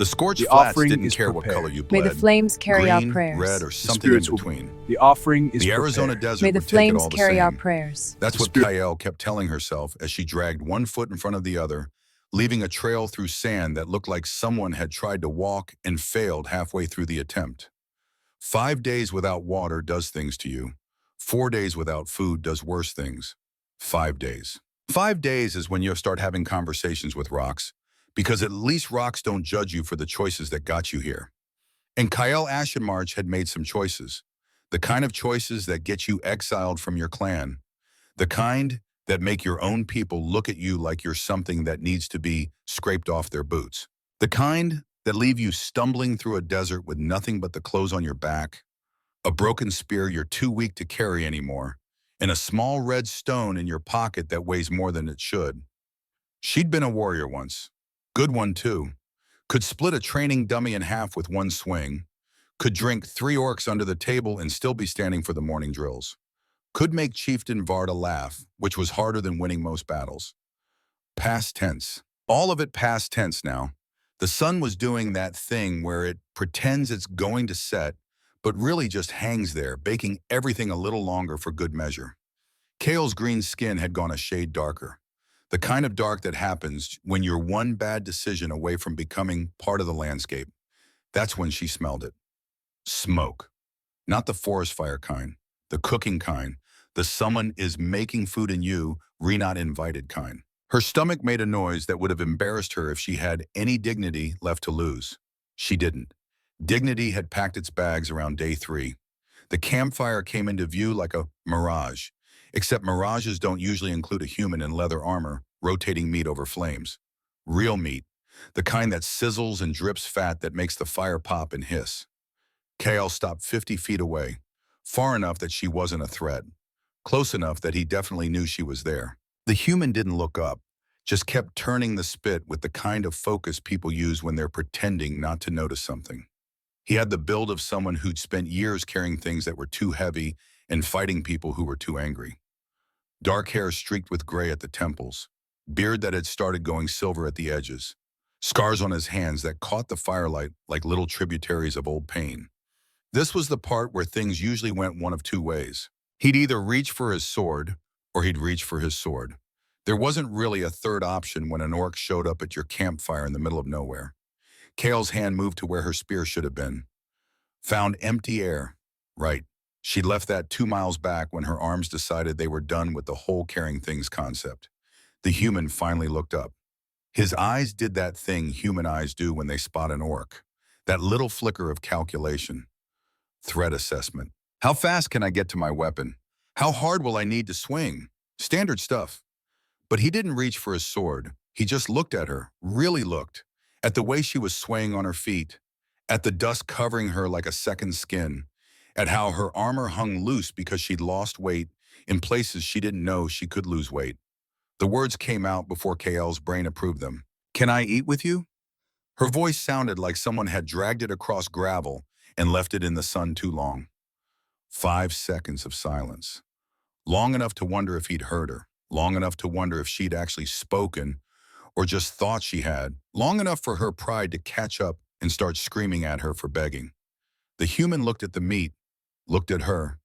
The scorched The flats offering didn't is care what color prepared. you May bled. the flames carry our green, prayers. red, or The something in spirits will between. The offering is The prepared. Arizona desert May the would take it flames all the carry our same. prayers. That's what Spirit- Kyle kept telling herself as she dragged one foot in front of the other, leaving a trail through sand that looked like someone had tried to walk and failed halfway through the attempt. 5 days without water does things to you. 4 days without food does worse things. 5 days. 5 days is when you'll start having conversations with rocks, because at least rocks don't judge you for the choices that got you here. And Kyle Ashenmarch had made some choices. The kind of choices that get you exiled from your clan. The kind that make your own people look at you like you're something that needs to be scraped off their boots. The kind that leave you stumbling through a desert with nothing but the clothes on your back, a broken spear you're too weak to carry anymore, and a small red stone in your pocket that weighs more than it should. She'd been a warrior once. Good one, too. Could split a training dummy in half with one swing. Could drink 3 orcs under the table and still be standing for the morning drills. Could make Chieftain Varda laugh, which was harder than winning most battles. Past tense. All of it past tense now. The sun was doing that thing where it pretends it's going to set, but really just hangs there, baking everything a little longer for good measure. Kale's green skin had gone a shade darker. The kind of dark that happens when you're one bad decision away from becoming part of the landscape. That's when she smelled it. Smoke. Not the forest fire kind, the cooking kind, the someone is making food in you, not invited kind. Her stomach made a noise that would have embarrassed her if she had any dignity left to lose. She didn't. Dignity had packed its bags around day 3. The campfire came into view like a mirage, except mirages don't usually include a human in leather armor rotating meat over flames. Real meat, the kind that sizzles and drips fat that makes the fire pop and hiss. Kale stopped 50 feet away, far enough that she wasn't a threat, close enough that he definitely knew she was there. The human didn't look up, just kept turning the spit with the kind of focus people use when they're pretending not to notice something. He had the build of someone who'd spent years carrying things that were too heavy and fighting people who were too angry. Dark hair streaked with gray at the temples, beard that had started going silver at the edges, scars on his hands that caught the firelight like little tributaries of old pain. This was the part where things usually went one of 2 ways. He'd either reach for his sword, or he'd reach for his sword. There wasn't really a third option when an orc showed up at your campfire in the middle of nowhere. Kale's hand moved to where her spear should have been. Found empty air. Right. She'd left that 2 miles back when her arms decided they were done with the whole carrying things concept. The human finally looked up. His eyes did that thing human eyes do when they spot an orc. That little flicker of calculation. Threat assessment. How fast can I get to my weapon? How hard will I need to swing? Standard stuff. But he didn't reach for his sword. He just looked at her, really looked, at the way she was swaying on her feet, at the dust covering her like a second skin, at how her armor hung loose because she'd lost weight in places she didn't know she could lose weight. The words came out before Kael's brain approved them. Can I eat with you? Her voice sounded like someone had dragged it across gravel and left it in the sun too long. 5 seconds of silence. Long enough to wonder if he'd heard her. Long enough to wonder if she'd actually spoken or just thought she had. Long enough for her pride to catch up and start screaming at her for begging. The human looked at the meat, looked at her,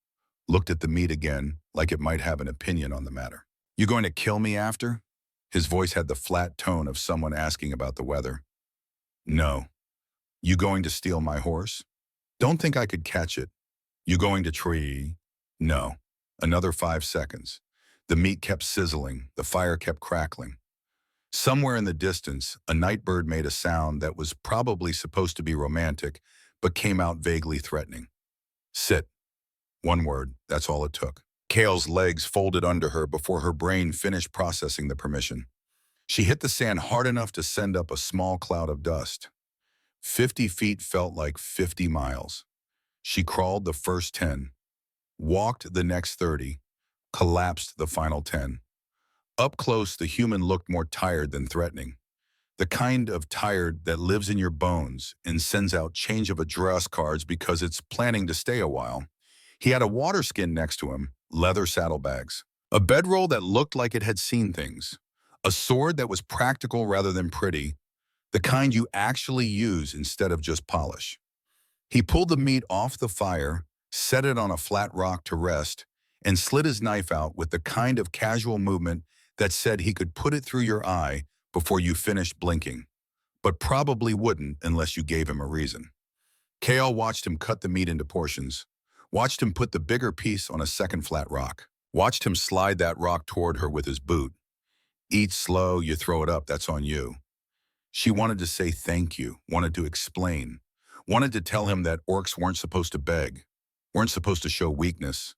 looked at the meat again like it might have an opinion on the matter. You going to kill me after? His voice had the flat tone of someone asking about the weather. No. You going to steal my horse? Don't think I could catch it. You going to tree? No. Another 5 seconds. The meat kept sizzling. The fire kept crackling. Somewhere in the distance, a nightbird made a sound that was probably supposed to be romantic, but came out vaguely threatening. Sit. 1 word, that's all it took. Kale's legs folded under her before her brain finished processing the permission. She hit the sand hard enough to send up a small cloud of dust. 50 feet felt like 50 miles. She crawled the first 10, walked the next 30, collapsed the final 10. Up close, the human looked more tired than threatening. The kind of tired that lives in your bones and sends out change of address cards because it's planning to stay a while. He had a water skin next to him, leather saddlebags, a bedroll that looked like it had seen things, a sword that was practical rather than pretty, the kind you actually use instead of just polish. He pulled the meat off the fire, set it on a flat rock to rest, and slid his knife out with the kind of casual movement that said he could put it through your eye before you finished blinking, but probably wouldn't unless you gave him a reason. Kale watched him cut the meat into portions, watched him put the bigger piece on a second flat rock, watched him slide that rock toward her with his boot. Eat slow, you throw it up, that's on you. She wanted to say thank you, wanted to explain, wanted to tell him that orcs weren't supposed to beg, weren't supposed to show weakness,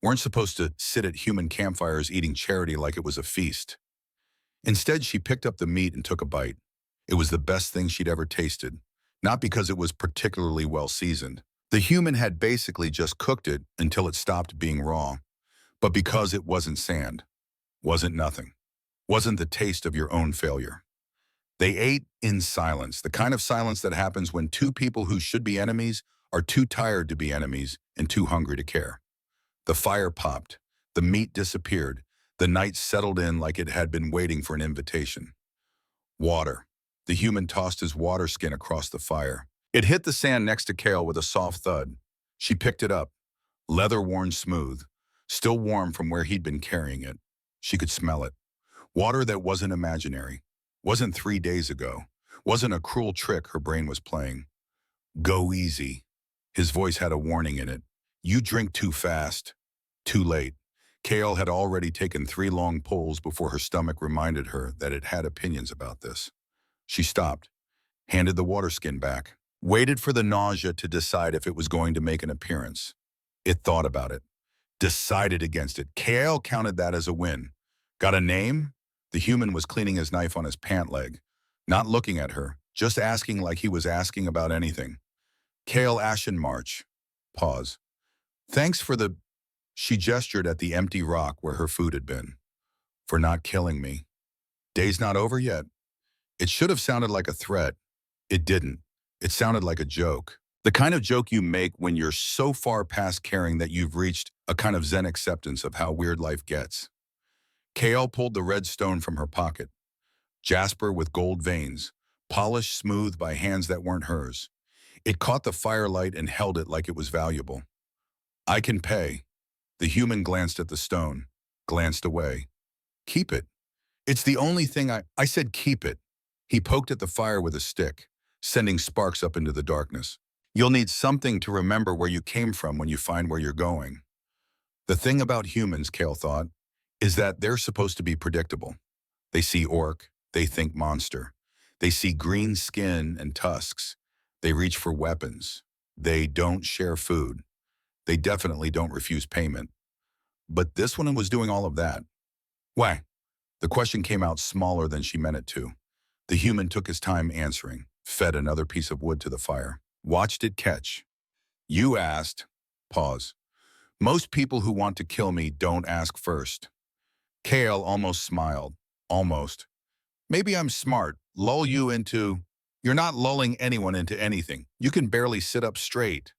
weren't supposed to sit at human campfires eating charity like it was a feast. Instead, she picked up the meat and took a bite. It was the best thing she'd ever tasted, not because it was particularly well seasoned. The human had basically just cooked it until it stopped being raw, but because it wasn't sand, wasn't nothing, wasn't the taste of your own failure. They ate in silence, the kind of silence that happens when two people who should be enemies are too tired to be enemies and too hungry to care. The fire popped, the meat disappeared, the night settled in like it had been waiting for an invitation. Water. The human tossed his water skin across the fire. It hit the sand next to Kale with a soft thud. She picked it up, leather-worn smooth, still warm from where he'd been carrying it. She could smell it. Water that wasn't imaginary, wasn't 3 days ago, wasn't a cruel trick her brain was playing. Go easy. His voice had a warning in it. You drink too fast. Too late. Kale had already taken 3 long pulls before her stomach reminded her that it had opinions about this. She stopped, handed the water skin back, waited for the nausea to decide if it was going to make an appearance. It thought about it, decided against it. Kale counted that as a win. Got a name? The human was cleaning his knife on his pant leg, not looking at her, just asking like he was asking about anything. Kale Ashen March. Pause. Thanks for the... She gestured at the empty rock where her food had been. For not killing me. Day's not over yet. It should have sounded like a threat. It didn't. It sounded like a joke. The kind of joke you make when you're so far past caring that you've reached a kind of zen acceptance of how weird life gets. Kale pulled the red stone from her pocket. Jasper with gold veins, polished smooth by hands that weren't hers. It caught the firelight and held it like it was valuable. I can pay. The human glanced at the stone, glanced away. Keep it. It's the only thing I said keep it. He poked at the fire with a stick, sending sparks up into the darkness. You'll need something to remember where you came from when you find where you're going. The thing about humans, Kale thought, is that they're supposed to be predictable. They see orc, they think monster. They see green skin and tusks. They reach for weapons. They don't share food. They definitely don't refuse payment. But this one was doing all of that. Why? The question came out smaller than she meant it to. The human took his time answering, fed another piece of wood to the fire, watched it catch. You asked. Pause. Most people who want to kill me don't ask first. Kale almost smiled. Almost. Maybe I'm smart. Lull you into... You're not lulling anyone into anything. You can barely sit up straight.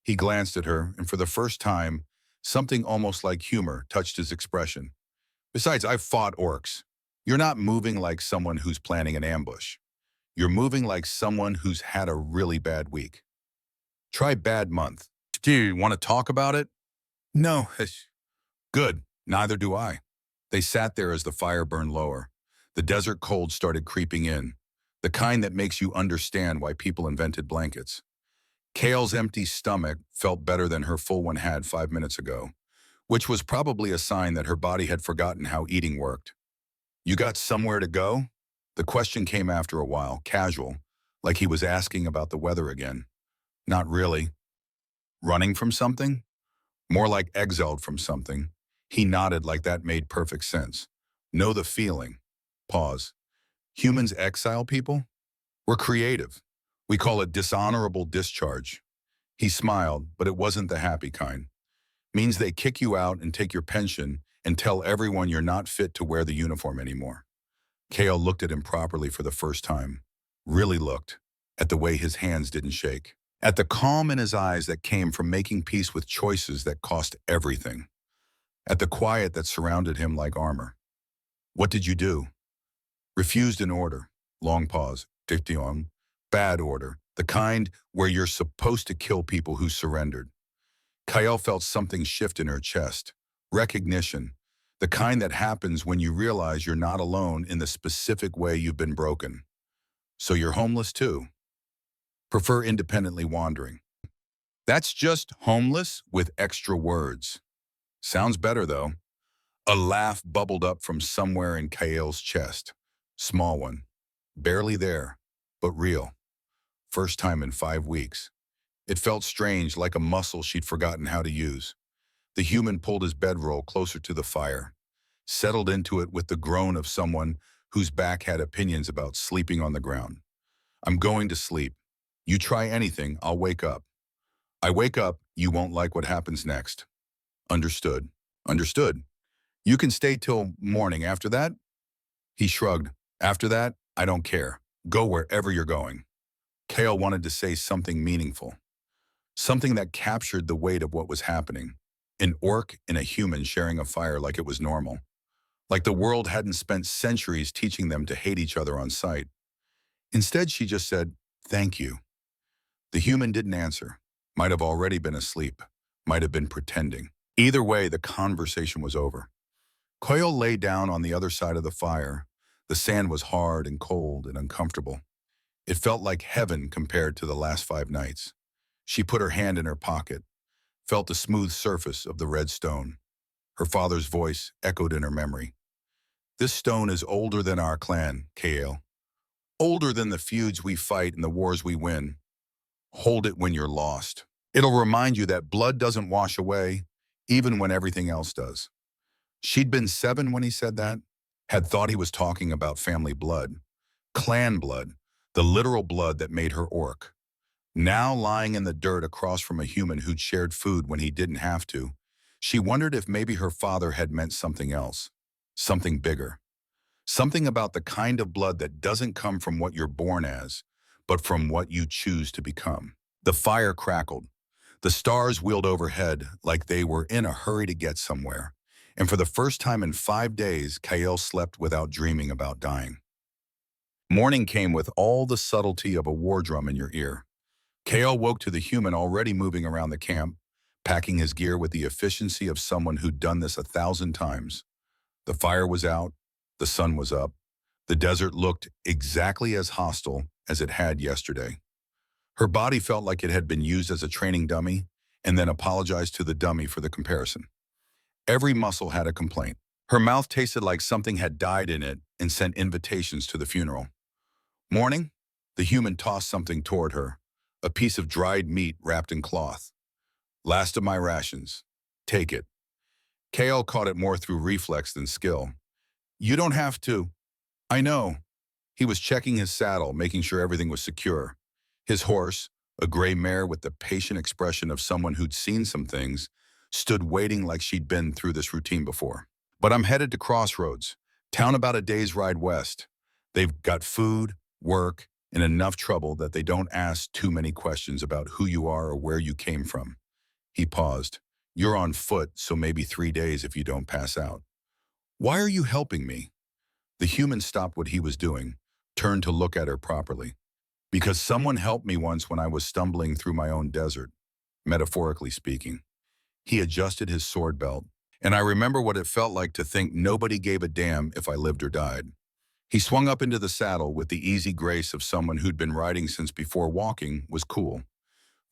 He glanced at her, and for the first time, something almost like humor touched his expression. Besides, I've fought orcs. You're not moving like someone who's planning an ambush. You're moving like someone who's had a really bad week. Try bad month. Do you want to talk about it? No. Good. Neither do I. They sat there as the fire burned lower. The desert cold started creeping in, the kind that makes you understand why people invented blankets. Kale's empty stomach felt better than her full one had 5 minutes ago, which was probably a sign that her body had forgotten how eating worked. You got somewhere to go? The question came after a while, casual, like he was asking about the weather again. Not really. Running from something? More like exiled from something. He nodded like that made perfect sense. Know the feeling. Pause. Humans exile people? We're creative. We call it dishonorable discharge. He smiled, but it wasn't the happy kind. Means they kick you out and take your pension and tell everyone you're not fit to wear the uniform anymore. Kale looked at him properly for the first time. Really looked. At the way his hands didn't shake. At the calm in his eyes that came from making peace with choices that cost everything. At the quiet that surrounded him like armor. What did you do? Refused an order. Long pause. Dictation, bad order, the kind where you're supposed to kill people who surrendered. Kyle felt something shift in her chest. Recognition, the kind that happens when you realize you're not alone in the specific way you've been broken. So you're homeless too. Prefer independently wandering. That's just homeless with extra words. Sounds better though. A laugh bubbled up from somewhere in Kyle's chest. Small one. Barely there, but real. First time in 5 weeks. It felt strange, like a muscle she'd forgotten how to use. The human pulled his bedroll closer to the fire, settled into it with the groan of someone whose back had opinions about sleeping on the ground. I'm going to sleep. You try anything, I'll wake up. I wake up, you won't like what happens next. Understood. Understood. You can stay till morning. After that? He shrugged. After that, I don't care. Go wherever you're going. Kale wanted to say something meaningful. Something that captured the weight of what was happening. An orc and a human sharing a fire like it was normal. Like the world hadn't spent centuries teaching them to hate each other on sight. Instead, she just said, thank you. The human didn't answer. Might have already been asleep. Might have been pretending. Either way, the conversation was over. Coyle lay down on the other side of the fire. The sand was hard and cold and uncomfortable. It felt like heaven compared to the last 5 nights. She put her hand in her pocket, felt the smooth surface of the red stone. Her father's voice echoed in her memory. This stone is older than our clan, Kael. Older than the feuds we fight and the wars we win. Hold it when you're lost. It'll remind you that blood doesn't wash away, even when everything else does. She'd been 7 when he said that, had thought he was talking about family blood, clan blood, the literal blood that made her orc. Now lying in the dirt across from a human who'd shared food when he didn't have to, she wondered if maybe her father had meant something else, something bigger. Something about the kind of blood that doesn't come from what you're born as, but from what you choose to become. The fire crackled. The stars wheeled overhead like they were in a hurry to get somewhere. And for the first time in 5 days, Kael slept without dreaming about dying. Morning came with all the subtlety of a war drum in your ear. Kael woke to the human already moving around the camp, packing his gear with the efficiency of someone who'd done this 1,000 times. The fire was out, the sun was up. The desert looked exactly as hostile as it had yesterday. Her body felt like it had been used as a training dummy and then apologized to the dummy for the comparison. Every muscle had a complaint. Her mouth tasted like something had died in it and sent invitations to the funeral. Morning, the human tossed something toward her, a piece of dried meat wrapped in cloth. Last of my rations. Take it. Kael caught it more through reflex than skill. You don't have to. I know. He was checking his saddle, making sure everything was secure. His horse, a gray mare with the patient expression of someone who'd seen some things, stood waiting like she'd been through this routine before. But I'm headed to Crossroads, town about a day's ride west. They've got food, work, and enough trouble that they don't ask too many questions about who you are or where you came from. He paused. You're on foot, so maybe 3 days if you don't pass out. Why are you helping me? The human stopped what he was doing, turned to look at her properly. Because someone helped me once when I was stumbling through my own desert, metaphorically speaking. He adjusted his sword belt, and I remember what it felt like to think nobody gave a damn if I lived or died. He swung up into the saddle with the easy grace of someone who'd been riding since before walking was cool.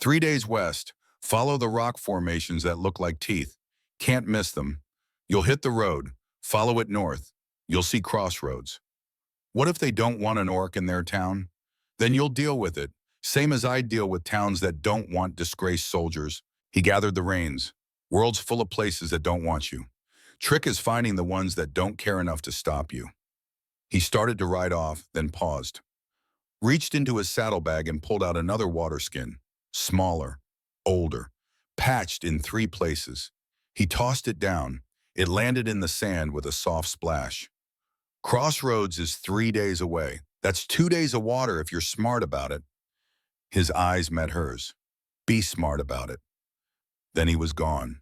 3 days west, follow the rock formations that look like teeth. Can't miss them. You'll hit the road. Follow it north. You'll see Crossroads. What if they don't want an orc in their town? Then you'll deal with it, same as I deal with towns that don't want disgraced soldiers. He gathered the reins. World's full of places that don't want you. Trick is finding the ones that don't care enough to stop you. He started to ride off, then paused. Reached into his saddlebag and pulled out another water skin. Smaller, older, patched in 3 places. He tossed it down. It landed in the sand with a soft splash. Crossroads is 3 days away. That's 2 days of water if you're smart about it. His eyes met hers. Be smart about it. Then he was gone.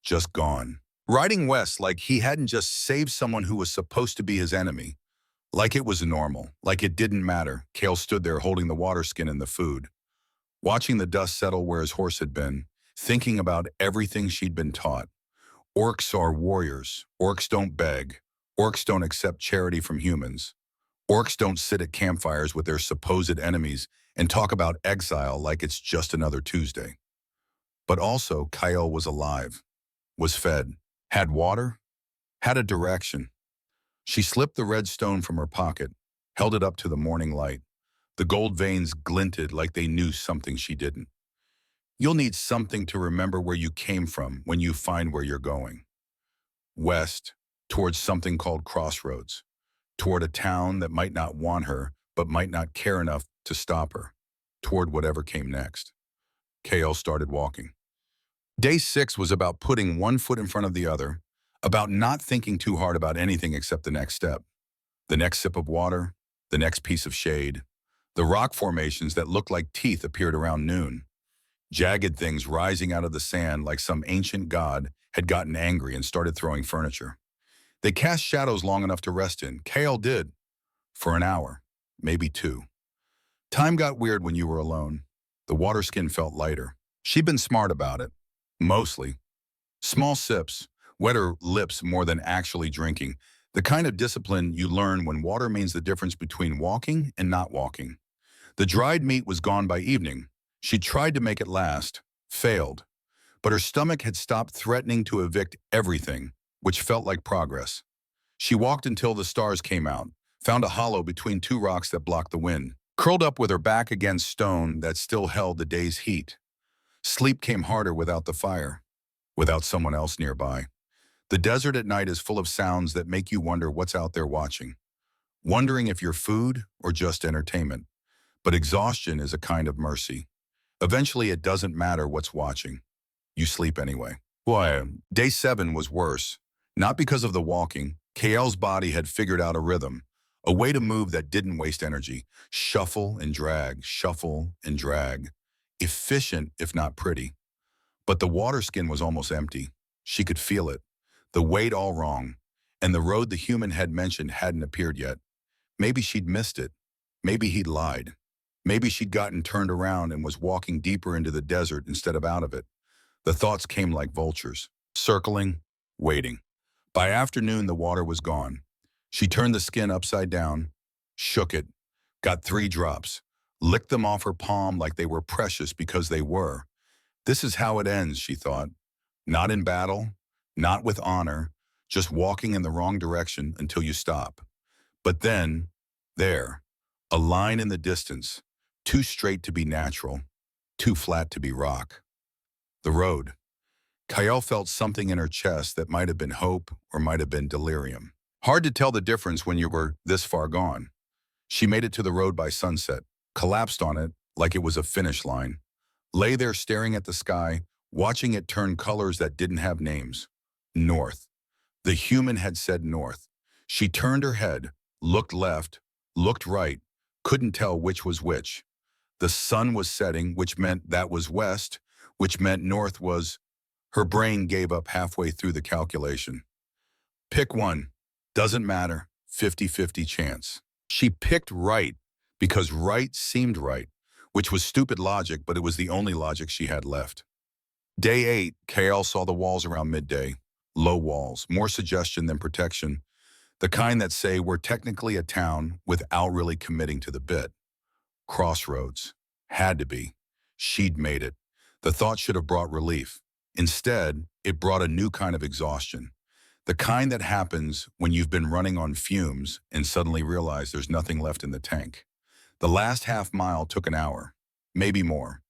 Just gone. Riding west like he hadn't just saved someone who was supposed to be his enemy. Like it was normal, like it didn't matter. Kale stood there holding the water skin and the food, watching the dust settle where his horse had been, thinking about everything she'd been taught. Orcs are warriors. Orcs don't beg. Orcs don't accept charity from humans. Orcs don't sit at campfires with their supposed enemies and talk about exile like it's just another Tuesday. But also, Kyle was alive, was fed, had water, had a direction. She slipped the red stone from her pocket, held it up to the morning light. The gold veins glinted like they knew something she didn't. You'll need something to remember where you came from when you find where you're going. West, towards something called Crossroads, toward a town that might not want her, but might not care enough to stop her, toward whatever came next. KL started walking. Day 6 was about putting one foot in front of the other, about not thinking too hard about anything except the next step, the next sip of water, the next piece of shade. The rock formations that looked like teeth appeared around noon. Jagged things rising out of the sand like some ancient god had gotten angry and started throwing furniture. They cast shadows long enough to rest in. KL did, for an hour, maybe 2. Time got weird when you were alone. The water skin felt lighter. She'd been smart about it. Mostly. Small sips, wet her lips more than actually drinking. The kind of discipline you learn when water means the difference between walking and not walking. The dried meat was gone by evening. She tried to make it last, failed. But her stomach had stopped threatening to evict everything, which felt like progress. She walked until the stars came out, found a hollow between 2 rocks that blocked the wind, curled up with her back against stone that still held the day's heat. Sleep came harder without the fire, without someone else nearby. The desert at night is full of sounds that make you wonder what's out there watching, wondering if you're food or just entertainment. But exhaustion is a kind of mercy. Eventually, it doesn't matter what's watching. You sleep anyway. Boy, day 7 was worse. Not because of the walking. KL's body had figured out a rhythm, a way to move that didn't waste energy. Shuffle and drag, shuffle and drag. Efficient, if not pretty. But the water skin was almost empty. She could feel it. The weight all wrong. And the road the human had mentioned hadn't appeared yet. Maybe she'd missed it. Maybe he'd lied. Maybe she'd gotten turned around and was walking deeper into the desert instead of out of it. The thoughts came like vultures, circling, waiting. By afternoon, the water was gone. She turned the skin upside down, shook it, got 3 drops, licked them off her palm like they were precious because they were. This is how it ends, she thought. Not in battle, not with honor, just walking in the wrong direction until you stop. But then, there, a line in the distance, too straight to be natural, too flat to be rock. The road. Kyle felt something in her chest that might have been hope or might have been delirium. Hard to tell the difference when you were this far gone. She made it to the road by sunset, collapsed on it like it was a finish line, lay there staring at the sky, watching it turn colors that didn't have names. North. The human had said north. She turned her head, looked left, looked right, couldn't tell which was which. The sun was setting, which meant that was west, which meant north was. Her brain gave up halfway through the calculation. Pick one. Doesn't matter. 50-50 chance. She picked right because right seemed right, which was stupid logic, but it was the only logic she had left. Day 8, KL saw the walls around midday. Low walls, more suggestion than protection. The kind that say we're technically a town without really committing to the bit. Crossroads. Had to be. She'd made it. The thought should have brought relief. Instead, it brought a new kind of exhaustion. The kind that happens when you've been running on fumes and suddenly realize there's nothing left in the tank. The last half mile took an hour, maybe more.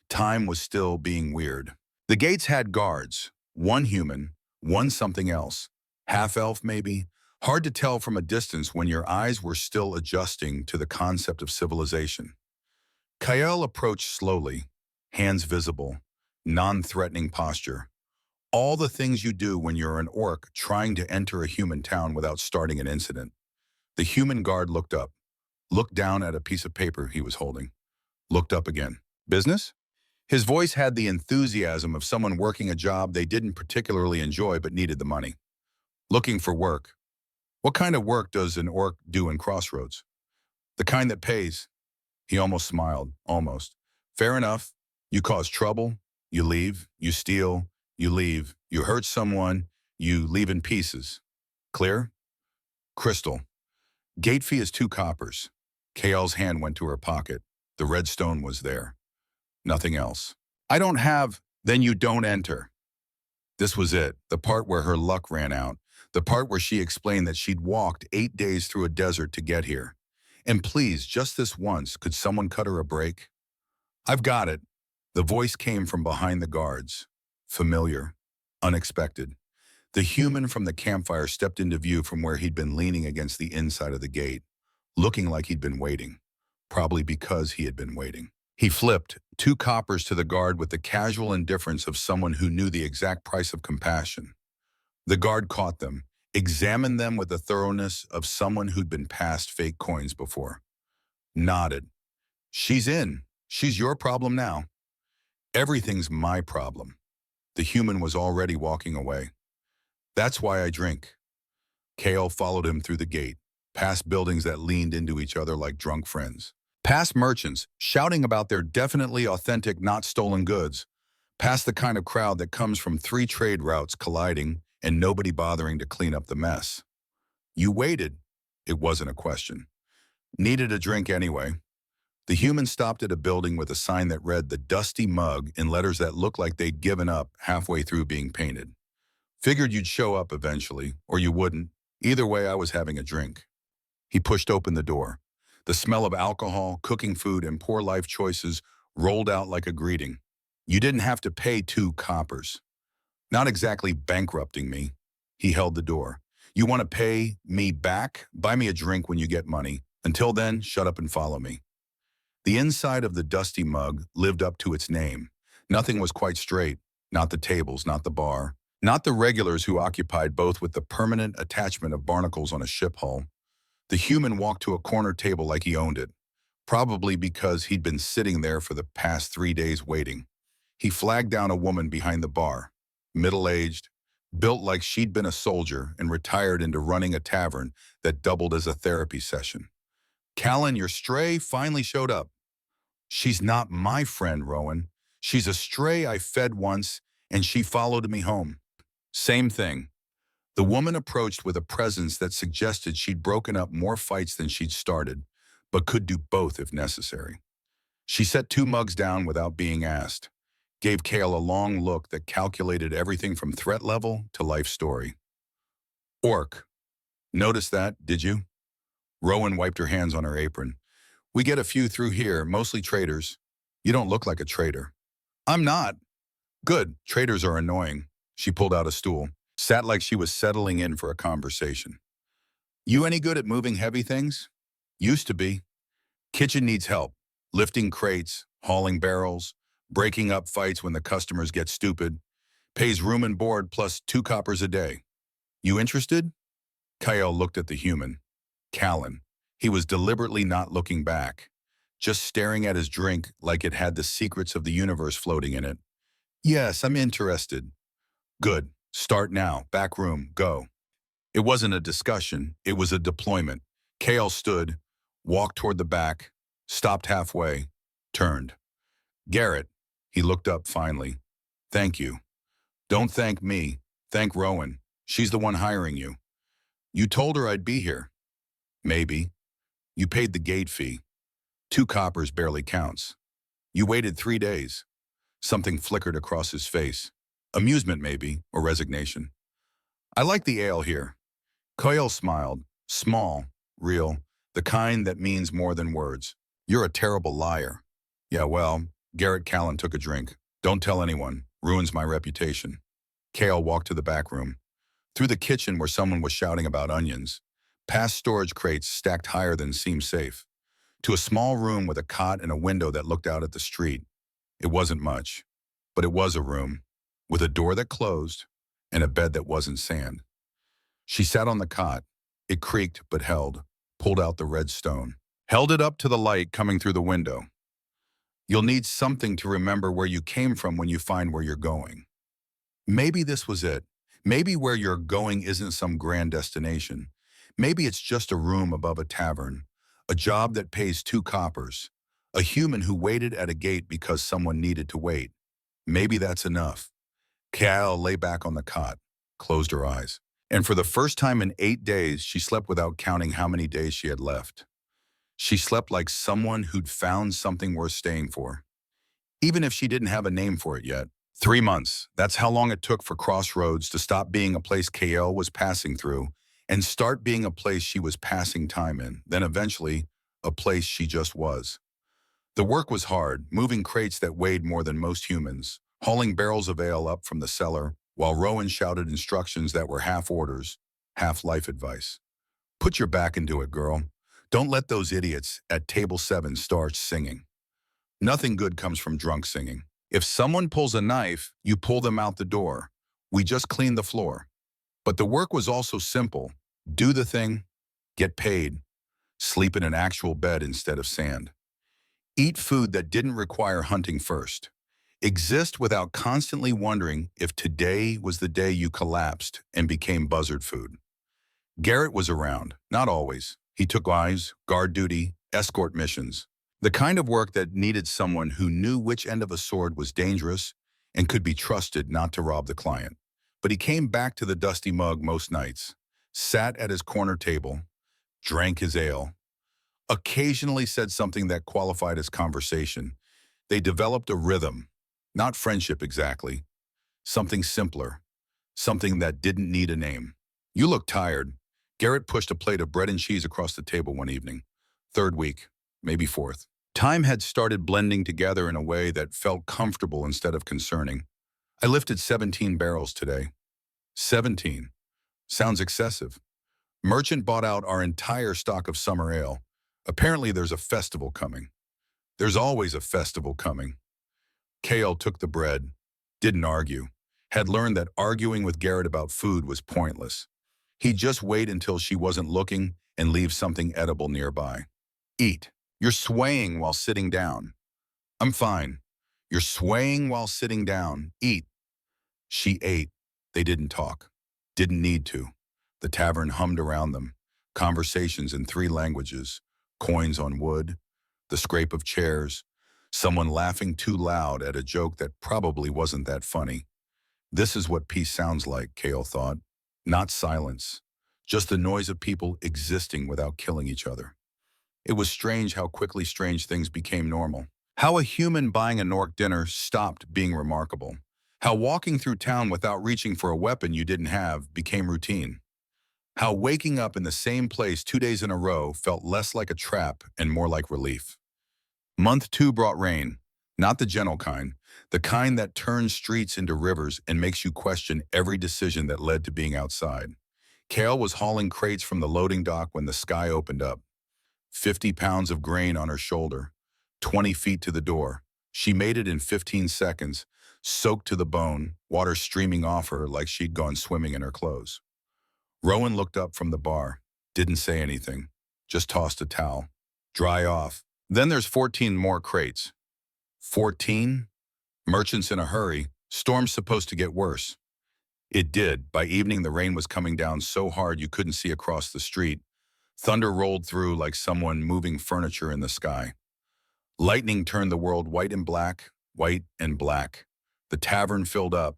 Time was still being weird. The gates had guards, one human, one something else. Half-elf maybe? Hard to tell from a distance when your eyes were still adjusting to the concept of civilization. Kyle approached slowly, hands visible, non-threatening posture. All the things you do when you're an orc trying to enter a human town without starting an incident. The human guard looked up, looked down at a piece of paper he was holding, looked up again. Business? His voice had the enthusiasm of someone working a job they didn't particularly enjoy but needed the money. Looking for work. What kind of work does an orc do in Crossroads? The kind that pays. He almost smiled, almost. Fair enough. You cause trouble, you leave, you steal, you leave, you hurt someone, you leave in pieces. Clear? Crystal. Gate fee is 2 coppers. KL's hand went to her pocket. The red stone was there. Nothing else. I don't have, then you don't enter. This was it, the part where her luck ran out, the part where she explained that she'd walked 8 days through a desert to get here. And please, just this once, could someone cut her a break? I've got it. The voice came from behind the guards. Familiar. Unexpected. The human from the campfire stepped into view from where he'd been leaning against the inside of the gate, looking like he'd been waiting. Probably because he had been waiting. He flipped 2 coppers to the guard with the casual indifference of someone who knew the exact price of compassion. The guard caught them, examined them with the thoroughness of someone who'd been passed fake coins before. Nodded. She's in. She's your problem now. Everything's my problem. The human was already walking away. That's why I drink. Kale followed him through the gate, past buildings that leaned into each other like drunk friends. Past merchants, shouting about their definitely authentic, not stolen goods. Past the kind of crowd that comes from 3 trade routes colliding and nobody bothering to clean up the mess. You waited. It wasn't a question. Needed a drink anyway. The human stopped at a building with a sign that read "The Dusty Mug" in letters that looked like they'd given up halfway through being painted. Figured you'd show up eventually, or you wouldn't. Either way, I was having a drink. He pushed open the door. The smell of alcohol, cooking food, and poor life choices rolled out like a greeting. You didn't have to pay 2 coppers. Not exactly bankrupting me. He held the door. You want to pay me back? Buy me a drink when you get money. Until then, shut up and follow me. The inside of the Dusty Mug lived up to its name. Nothing was quite straight. Not the tables, not the bar. Not the regulars who occupied both with the permanent attachment of barnacles on a ship hull. The human walked to a corner table like he owned it, probably because he'd been sitting there for the past 3 days waiting. He flagged down a woman behind the bar, middle-aged, built like she'd been a soldier and retired into running a tavern that doubled as a therapy session. Callan, your stray, finally showed up. She's not my friend, Rowan. She's a stray I fed once, and she followed me home. Same thing. The woman approached with a presence that suggested she'd broken up more fights than she'd started, but could do both if necessary. She set 2 mugs down without being asked, gave Kale a long look that calculated everything from threat level to life story. Orc. Notice that, did you? Rowan wiped her hands on her apron. We get a few through here, mostly traders. You don't look like a trader. I'm not. Good, traders are annoying. She pulled out a stool, sat like she was settling in for a conversation. You any good at moving heavy things? Used to be. Kitchen needs help. Lifting crates, hauling barrels, breaking up fights when the customers get stupid. Pays room and board plus 2 coppers a day. You interested? Kyle looked at the human. Callan. He was deliberately not looking back, just staring at his drink like it had the secrets of the universe floating in it. Yes, I'm interested. Good. Start now. Back room. Go. It wasn't a discussion. It was a deployment. Kale stood, walked toward the back, stopped halfway, turned. Garrett. He looked up finally. Thank you. Don't thank me. Thank Rowan. She's the one hiring you. You told her I'd be here. Maybe. You paid the gate fee. 2 coppers barely counts. You waited 3 days. Something flickered across his face. Amusement, maybe, or resignation. I like the ale here. Kyle smiled. Small, real, the kind that means more than words. You're a terrible liar. Yeah, well, Garrett Callan took a drink. Don't tell anyone. Ruins my reputation. Kale walked to the back room. Through the kitchen where someone was shouting about onions. Past storage crates stacked higher than seemed safe. To a small room with a cot and a window that looked out at the street. It wasn't much, but it was a room, with a door that closed and a bed that wasn't sand. She sat on the cot. It creaked but held, pulled out the red stone, held it up to the light coming through the window. You'll need something to remember where you came from when you find where you're going. Maybe this was it. Maybe where you're going isn't some grand destination. Maybe it's just a room above a tavern, a job that pays 2 coppers, a human who waited at a gate because someone needed to wait. Maybe that's enough. Kyle lay back on the cot, closed her eyes. And for the first time in 8 days, she slept without counting how many days she had left. She slept like someone who'd found something worth staying for, even if she didn't have a name for it yet. 3 months, that's how long it took for Crossroads to stop being a place KL was passing through and start being a place she was passing time in, then eventually, a place she just was. The work was hard, moving crates that weighed more than most humans, hauling barrels of ale up from the cellar, while Rowan shouted instructions that were half orders, half life advice. Put your back into it, girl. Don't let those idiots at table 7 start singing. Nothing good comes from drunk singing. If someone pulls a knife, you pull them out the door. We just cleaned the floor. But the work was also simple. Do the thing, get paid, sleep in an actual bed instead of sand. Eat food that didn't require hunting first. Exist without constantly wondering if today was the day you collapsed and became buzzard food. Garrett was around, not always. He took eyes, guard duty, escort missions. The kind of work that needed someone who knew which end of a sword was dangerous and could be trusted not to rob the client. But he came back to the dusty mug most nights, sat at his corner table, drank his ale, occasionally said something that qualified as conversation. They developed a rhythm, not friendship exactly, something simpler, something that didn't need a name. You look tired. Garrett pushed a plate of bread and cheese across the table one evening. 3rd week, maybe 4th. Time had started blending together in a way that felt comfortable instead of concerning. I lifted 17 barrels today. 17. Sounds excessive. Merchant bought out our entire stock of summer ale. Apparently there's a festival coming. There's always a festival coming. Kale took the bread, didn't argue, had learned that arguing with Garrett about food was pointless. He'd just wait until she wasn't looking and leave something edible nearby. Eat. You're swaying while sitting down. I'm fine. You're swaying while sitting down. Eat. She ate. They didn't talk. Didn't need to. The tavern hummed around them. Conversations in 3 languages. Coins on wood. The scrape of chairs. Someone laughing too loud at a joke that probably wasn't that funny. This is what peace sounds like, Kale thought. Not silence. Just the noise of people existing without killing each other. It was strange how quickly strange things became normal. How a human buying a Nork dinner stopped being remarkable. How walking through town without reaching for a weapon you didn't have became routine. How waking up in the same place 2 days in a row felt less like a trap and more like relief. Month 2 brought rain. Not the gentle kind. The kind that turns streets into rivers and makes you question every decision that led to being outside. Kale was hauling crates from the loading dock when the sky opened up. 50 pounds of grain on her shoulder, 20 feet to the door. She made it in 15 seconds, soaked to the bone, water streaming off her like she'd gone swimming in her clothes. Rowan looked up from the bar, didn't say anything, just tossed a towel. Dry off. Then there's 14 more crates. 14? Merchants in a hurry. Storm's supposed to get worse. It did. By evening, the rain was coming down so hard you couldn't see across the street. Thunder rolled through like someone moving furniture in the sky. Lightning turned the world white and black, white and black. The tavern filled up.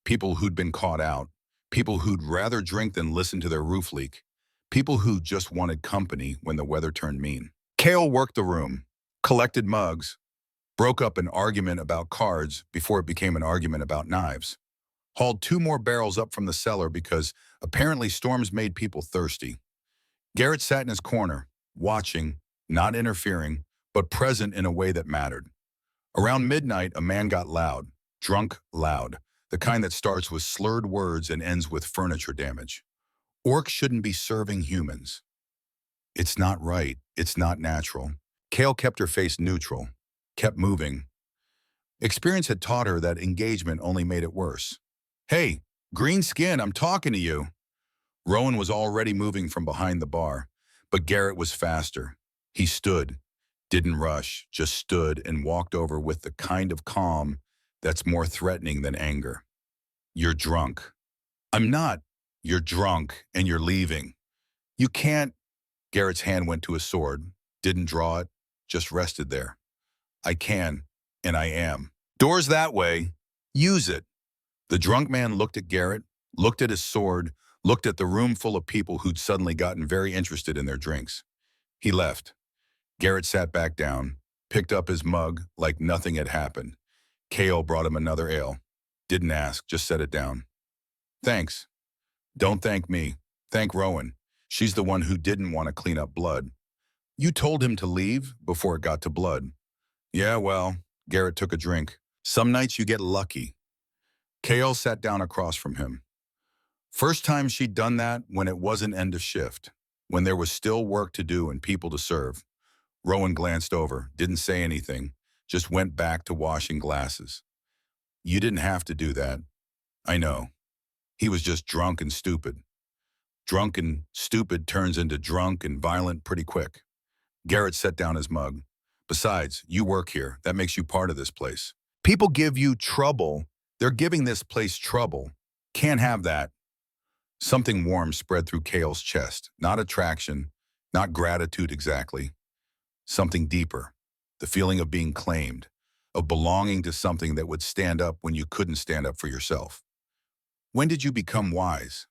People who'd been caught out. People who'd rather drink than listen to their roof leak. People who just wanted company when the weather turned mean. Kale worked the room, collected mugs, broke up an argument about cards before it became an argument about knives. Hauled 2 more barrels up from the cellar because apparently storms made people thirsty. Garrett sat in his corner, watching, not interfering, but present in a way that mattered. Around midnight, a man got loud, drunk loud, the kind that starts with slurred words and ends with furniture damage. Orcs shouldn't be serving humans. It's not right. It's not natural. Kale kept her face neutral, kept moving. Experience had taught her that engagement only made it worse. Hey, green skin, I'm talking to you. Rowan was already moving from behind the bar, but Garrett was faster. He stood, didn't rush, just stood and walked over with the kind of calm that's more threatening than anger. You're drunk. I'm not. You're drunk and you're leaving. You can't. Garrett's hand went to his sword, didn't draw it, just rested there. I can, and I am. Doors that way. Use it. The drunk man looked at Garrett, looked at his sword, looked at the room full of people who'd suddenly gotten very interested in their drinks. He left. Garrett sat back down, picked up his mug like nothing had happened. K.O. brought him another ale. Didn't ask, just set it down. Thanks. Don't thank me. Thank Rowan. She's the one who didn't want to clean up blood. You told him to leave before it got to blood. Yeah, well, Garrett took a drink. Some nights you get lucky. K.O. sat down across from him. First time she'd done that when it wasn't end of shift, when there was still work to do and people to serve. Rowan glanced over, didn't say anything, just went back to washing glasses. You didn't have to do that. I know. He was just drunk and stupid. Drunk and stupid turns into drunk and violent pretty quick. Garrett set down his mug. Besides, you work here. That makes you part of this place. People give you trouble. They're giving this place trouble. Can't have that. Something warm spread through Kale's chest. Not attraction, not gratitude exactly. Something deeper. The feeling of being claimed, of belonging to something that would stand up when you couldn't stand up for yourself. When did you become wise?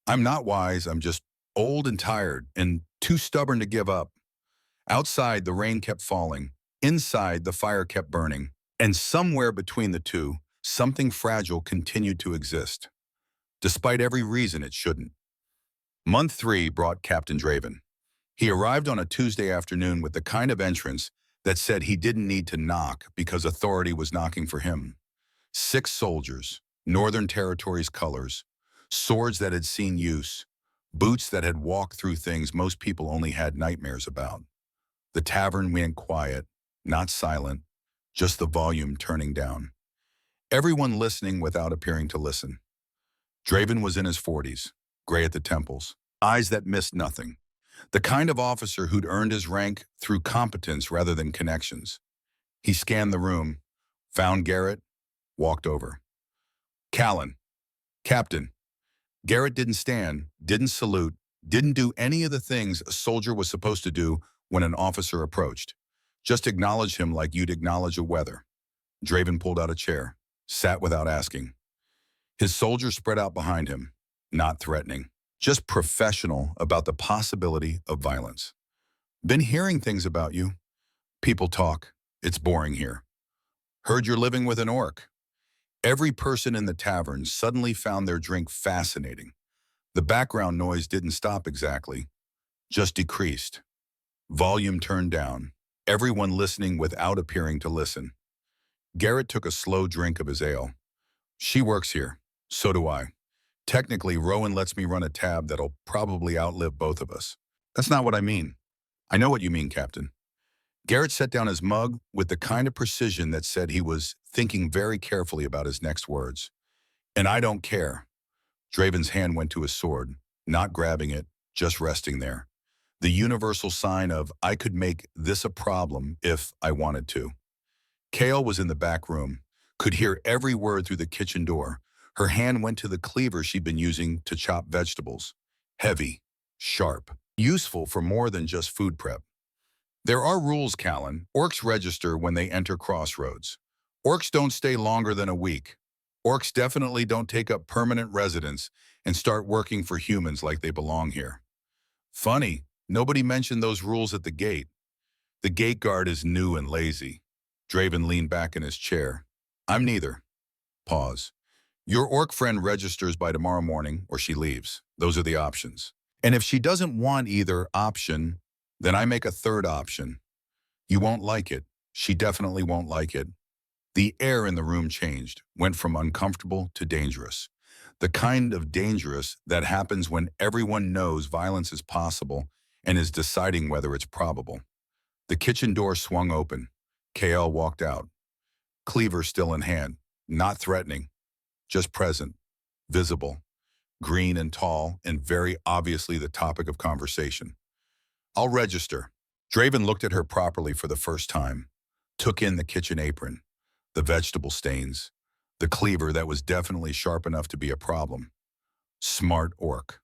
I'm not wise, I'm just old and tired and too stubborn to give up. Outside, the rain kept falling. Inside, the fire kept burning. And somewhere between the two, something fragile continued to exist, despite every reason it shouldn't. Month 3 brought Captain Draven. He arrived on a Tuesday afternoon with the kind of entrance that said he didn't need to knock because authority was knocking for him. 6 soldiers, Northern Territory's colors, swords that had seen use, boots that had walked through things most people only had nightmares about. The tavern went quiet, not silent, just the volume turning down. Everyone listening without appearing to listen. Draven was in his 40s, gray at the temples, eyes that missed nothing. The kind of officer who'd earned his rank through competence rather than connections. He scanned the room, found Garrett, walked over. Callan, Captain. Garrett didn't stand, didn't salute, didn't do any of the things a soldier was supposed to do when an officer approached. Just acknowledge him like you'd acknowledge a weather. Draven pulled out a chair, sat without asking. His soldiers spread out behind him, not threatening, just professional about the possibility of violence. Been hearing things about you. People talk. It's boring here. Heard you're living with an orc. Every person in the tavern suddenly found their drink fascinating. The background noise didn't stop exactly, just decreased. Volume turned down, everyone listening without appearing to listen. Garrett took a slow drink of his ale. She works here. So do I. Technically, Rowan lets me run a tab that'll probably outlive both of us. That's not what I mean. I know what you mean, Captain. Garrett set down his mug with the kind of precision that said he was thinking very carefully about his next words. And I don't care. Draven's hand went to his sword, not grabbing it, just resting there. The universal sign of, I could make this a problem if I wanted to. Kale was in the back room, could hear every word through the kitchen door. Her hand went to the cleaver she'd been using to chop vegetables. Heavy, sharp, useful for more than just food prep. There are rules, Callan. Orcs register when they enter Crossroads. Orcs don't stay longer than a week. Orcs definitely don't take up permanent residence and start working for humans like they belong here. Funny, nobody mentioned those rules at the gate. The gate guard is new and lazy. Draven leaned back in his chair. I'm neither. Pause. Your orc friend registers by tomorrow morning or she leaves. Those are the options. And if she doesn't want either option, then I make a third option. You won't like it. She definitely won't like it. The air in the room changed, went from uncomfortable to dangerous. The kind of dangerous that happens when everyone knows violence is possible and is deciding whether it's probable. The kitchen door swung open. KL walked out. Cleaver still in hand, not threatening, just present, visible, green and tall, and very obviously the topic of conversation. I'll register. Draven looked at her properly for the first time, took in the kitchen apron, the vegetable stains, the cleaver that was definitely sharp enough to be a problem. Smart orc.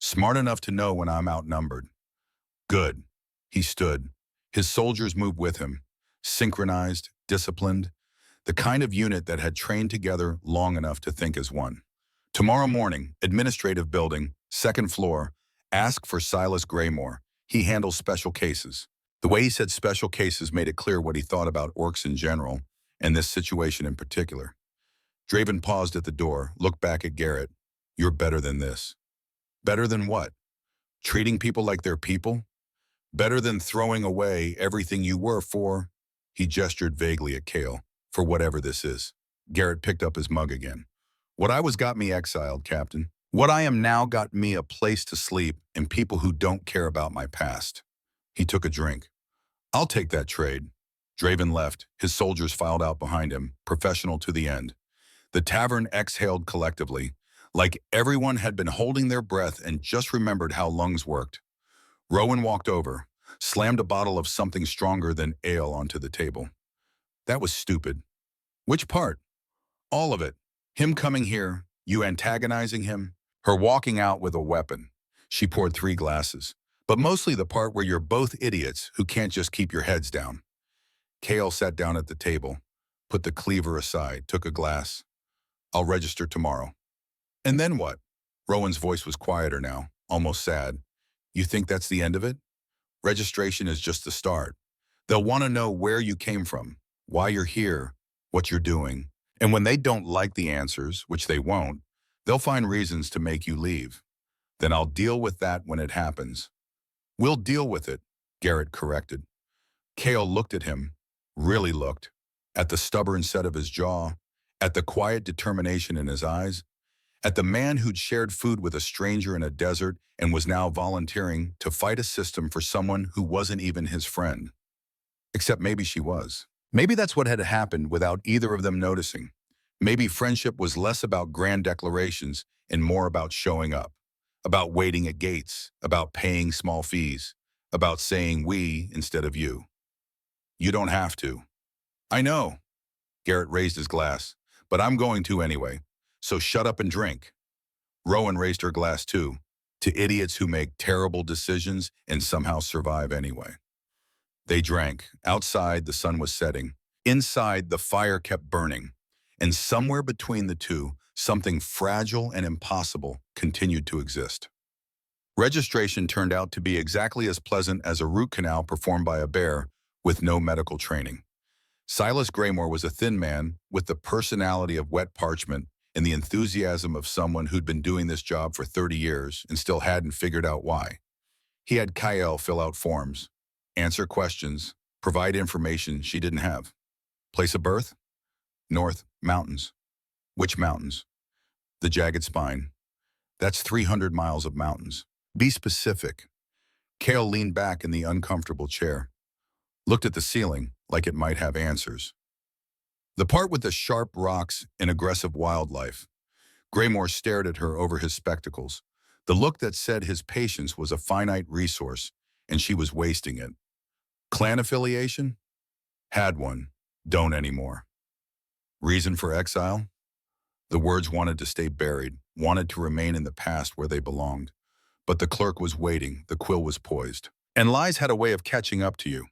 Smart enough to know when I'm outnumbered. Good. He stood. His soldiers moved with him, synchronized, disciplined, the kind of unit that had trained together long enough to think as one. Tomorrow morning, administrative building, second floor, ask for Silas Graymore. He handles special cases. The way he said special cases made it clear what he thought about orcs in general, and this situation in particular. Draven paused at the door, looked back at Garrett. You're better than this. Better than what? Treating people like they're people? Better than throwing away everything you were for? He gestured vaguely at Kale. For whatever this is. Garrett picked up his mug again. What I was got me exiled, Captain. What I am now got me a place to sleep and people who don't care about my past. He took a drink. I'll take that trade. Draven left. His soldiers filed out behind him, professional to the end. The tavern exhaled collectively, like everyone had been holding their breath and just remembered how lungs worked. Rowan walked over, slammed a bottle of something stronger than ale onto the table. That was stupid. Which part? All of it. Him coming here, you antagonizing him, her walking out with a weapon. She poured 3 glasses. But mostly the part where you're both idiots who can't just keep your heads down. Kale sat down at the table, put the cleaver aside, took a glass. I'll register tomorrow. And then what? Rowan's voice was quieter now, almost sad. You think that's the end of it? Registration is just the start. They'll want to know where you came from, why you're here, what you're doing. And when they don't like the answers, which they won't, they'll find reasons to make you leave. Then I'll deal with that when it happens. We'll deal with it, Garrett corrected. Kale looked at him, really looked, at the stubborn set of his jaw, at the quiet determination in his eyes, at the man who'd shared food with a stranger in a desert and was now volunteering to fight a system for someone who wasn't even his friend. Except maybe she was. Maybe that's what had happened without either of them noticing. Maybe friendship was less about grand declarations and more about showing up, about waiting at gates, about paying small fees, about saying we instead of you. You don't have to. I know. Garrett raised his glass, but I'm going to anyway, so shut up and drink. Rowan raised her glass too, to idiots who make terrible decisions and somehow survive anyway. They drank. Outside, the sun was setting. Inside, the fire kept burning. And somewhere between the two, something fragile and impossible continued to exist. Registration turned out to be exactly as pleasant as a root canal performed by a bear with no medical training. Silas Graymore was a thin man with the personality of wet parchment and the enthusiasm of someone who'd been doing this job for 30 years and still hadn't figured out why. He had Kyle fill out forms, answer questions, provide information she didn't have. Place of birth? North, mountains. Which mountains? The jagged spine. That's 300 miles of mountains. Be specific. Kale leaned back in the uncomfortable chair, looked at the ceiling like it might have answers. The part with the sharp rocks and aggressive wildlife. Graymore stared at her over his spectacles, the look that said his patience was a finite resource and she was wasting it. Clan affiliation? Had one. Don't anymore. Reason for exile? The words wanted to stay buried, wanted to remain in the past where they belonged. But the clerk was waiting, the quill was poised. And lies had a way of catching up to you.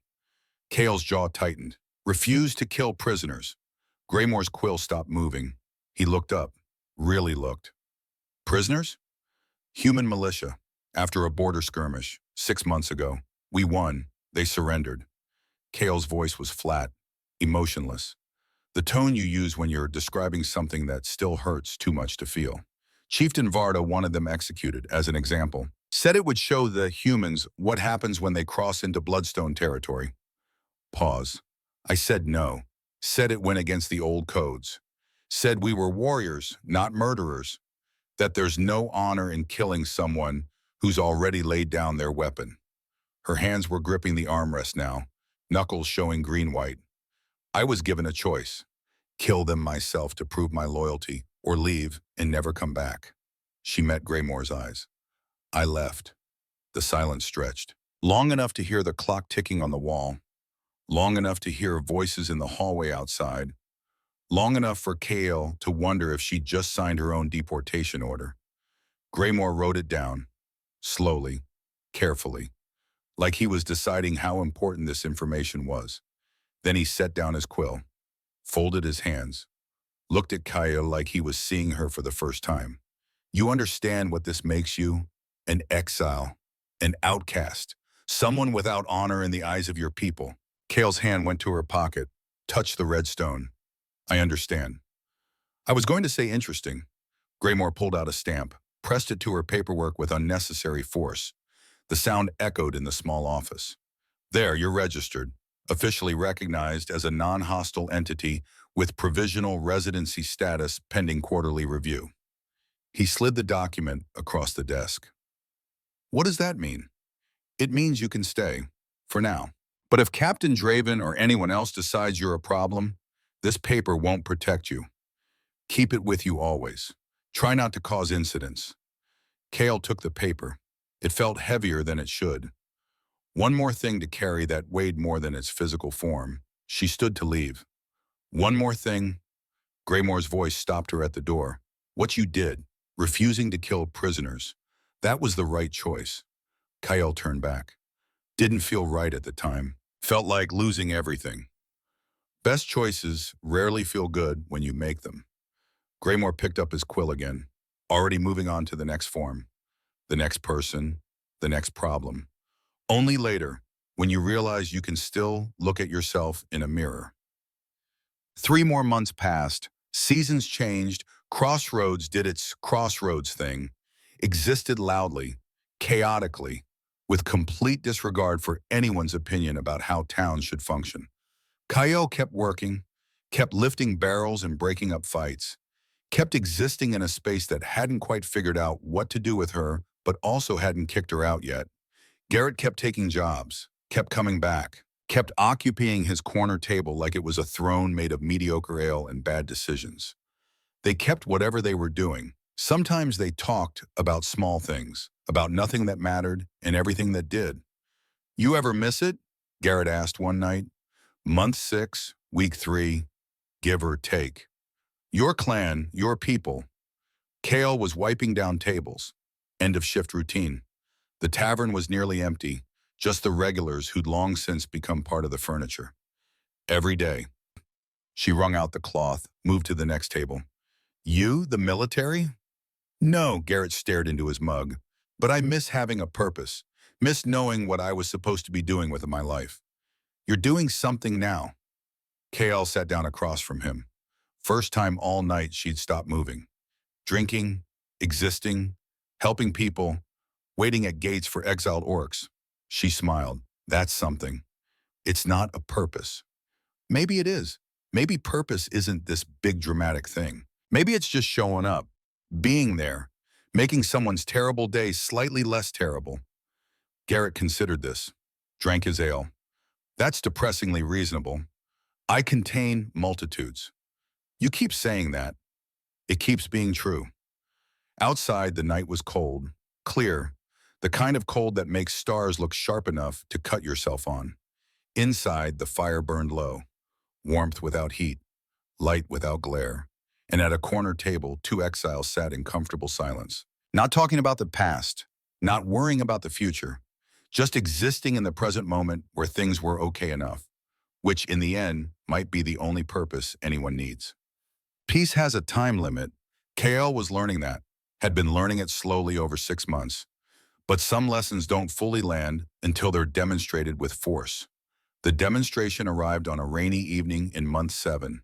Kale's jaw tightened. Refused to kill prisoners. Graymore's quill stopped moving. He looked up. Really looked. Prisoners? Human militia. After a border skirmish, 6 months ago. We won. They surrendered. Kale's voice was flat, emotionless. The tone you use when you're describing something that still hurts too much to feel. Chieftain Varda wanted them executed, as an example. Said it would show the humans what happens when they cross into Bloodstone territory. Pause. I said no. Said it went against the old codes. Said we were warriors, not murderers. That there's no honor in killing someone who's already laid down their weapon. Her hands were gripping the armrest now, knuckles showing green-white. I was given a choice. Kill them myself to prove my loyalty, or leave and never come back. She met Graymore's eyes. I left. The silence stretched. Long enough to hear the clock ticking on the wall. Long enough to hear voices in the hallway outside. Long enough for Kale to wonder if she'd just signed her own deportation order. Graymore wrote it down. slowly, carefully, like he was deciding how important this information was. Then he set down his quill, folded his hands, looked at Kaya like he was seeing her for the first time. You understand what this makes you? An exile, an outcast, someone without honor in the eyes of your people. Kale's hand went to her pocket, touched the red stone. I understand. I was going to say interesting. Graymore pulled out a stamp, pressed it to her paperwork with unnecessary force. The sound echoed in the small office. There, you're registered, officially recognized as a non-hostile entity with provisional residency status pending quarterly review. He slid the document across the desk. What does that mean? It means you can stay, for now. But if Captain Draven or anyone else decides you're a problem, this paper won't protect you. Keep it with you always. Try not to cause incidents. Kale took the paper. It felt heavier than it should. One more thing to carry that weighed more than its physical form. She stood to leave. One more thing. Graymore's voice stopped her at the door. What you did, refusing to kill prisoners, that was the right choice. Kyle turned back. Didn't feel right at the time. Felt like losing everything. Best choices rarely feel good when you make them. Graymore picked up his quill again, already moving on to the next form, the next person, the next problem. Only later, when you realize you can still look at yourself in a mirror. 3 more months passed, seasons changed, Crossroads did its Crossroads thing, existed loudly, chaotically, with complete disregard for anyone's opinion about how towns should function. Kyle kept working, kept lifting barrels and breaking up fights, kept existing in a space that hadn't quite figured out what to do with her, but also hadn't kicked her out yet. Garrett kept taking jobs, kept coming back, kept occupying his corner table like it was a throne made of mediocre ale and bad decisions. They kept whatever they were doing. Sometimes they talked about small things, about nothing that mattered and everything that did. You ever miss it? Garrett asked one night. Month 6, week 3, give or take. Your clan, your people. Kale was wiping down tables. End of shift routine. The tavern was nearly empty, just the regulars who'd long since become part of the furniture. Every day. She wrung out the cloth, moved to the next table. You, the military? No, Garrett stared into his mug. But I miss having a purpose, miss knowing what I was supposed to be doing with my life. You're doing something now. Kale sat down across from him. First time all night she'd stopped moving. Drinking, existing, helping people, waiting at gates for exiled orcs. She smiled. That's something. It's not a purpose. Maybe it is. Maybe purpose isn't this big dramatic thing. Maybe it's just showing up, being there, making someone's terrible day slightly less terrible. Garrett considered this, drank his ale. That's depressingly reasonable. I contain multitudes. You keep saying that. It keeps being true. Outside, the night was cold, clear, the kind of cold that makes stars look sharp enough to cut yourself on. Inside, the fire burned low, warmth without heat, light without glare. And at a corner table, 2 exiles sat in comfortable silence. Not talking about the past, not worrying about the future, just existing in the present moment where things were okay enough, which in the end might be the only purpose anyone needs. Peace has a time limit. KL was learning that, had been learning it slowly over 6 months. But some lessons don't fully land until they're demonstrated with force. The demonstration arrived on a rainy evening in month 7.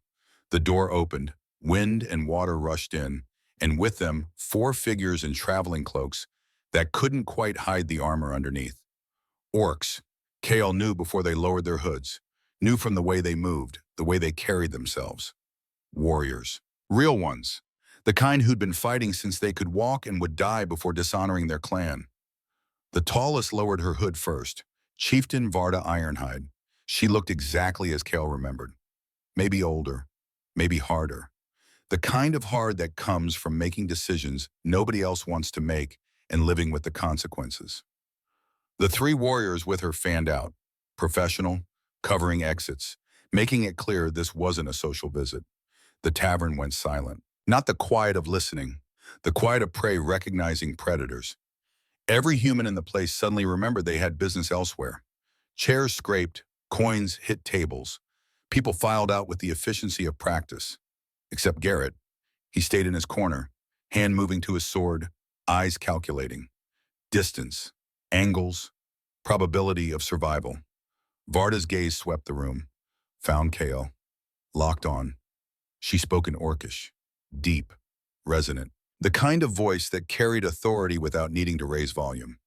The door opened, wind and water rushed in, and with them, 4 figures in traveling cloaks that couldn't quite hide the armor underneath. Orcs. Kale knew before they lowered their hoods, knew from the way they moved, the way they carried themselves. Warriors. Real ones. The kind who'd been fighting since they could walk and would die before dishonoring their clan. The tallest lowered her hood first, Chieftain Varda Ironhide. She looked exactly as Kale remembered. Maybe older, maybe harder. The kind of hard that comes from making decisions nobody else wants to make and living with the consequences. The 3 warriors with her fanned out, professional, covering exits, making it clear this wasn't a social visit. The tavern went silent. Not the quiet of listening, the quiet of prey recognizing predators. Every human in the place suddenly remembered they had business elsewhere. Chairs scraped, coins hit tables. People filed out with the efficiency of practice. Except Garrett. He stayed in his corner, hand moving to his sword, eyes calculating. Distance, angles, probability of survival. Varda's gaze swept the room. Found Kale. Locked on. She spoke in Orcish. Deep. Resonant. The kind of voice that carried authority without needing to raise volume.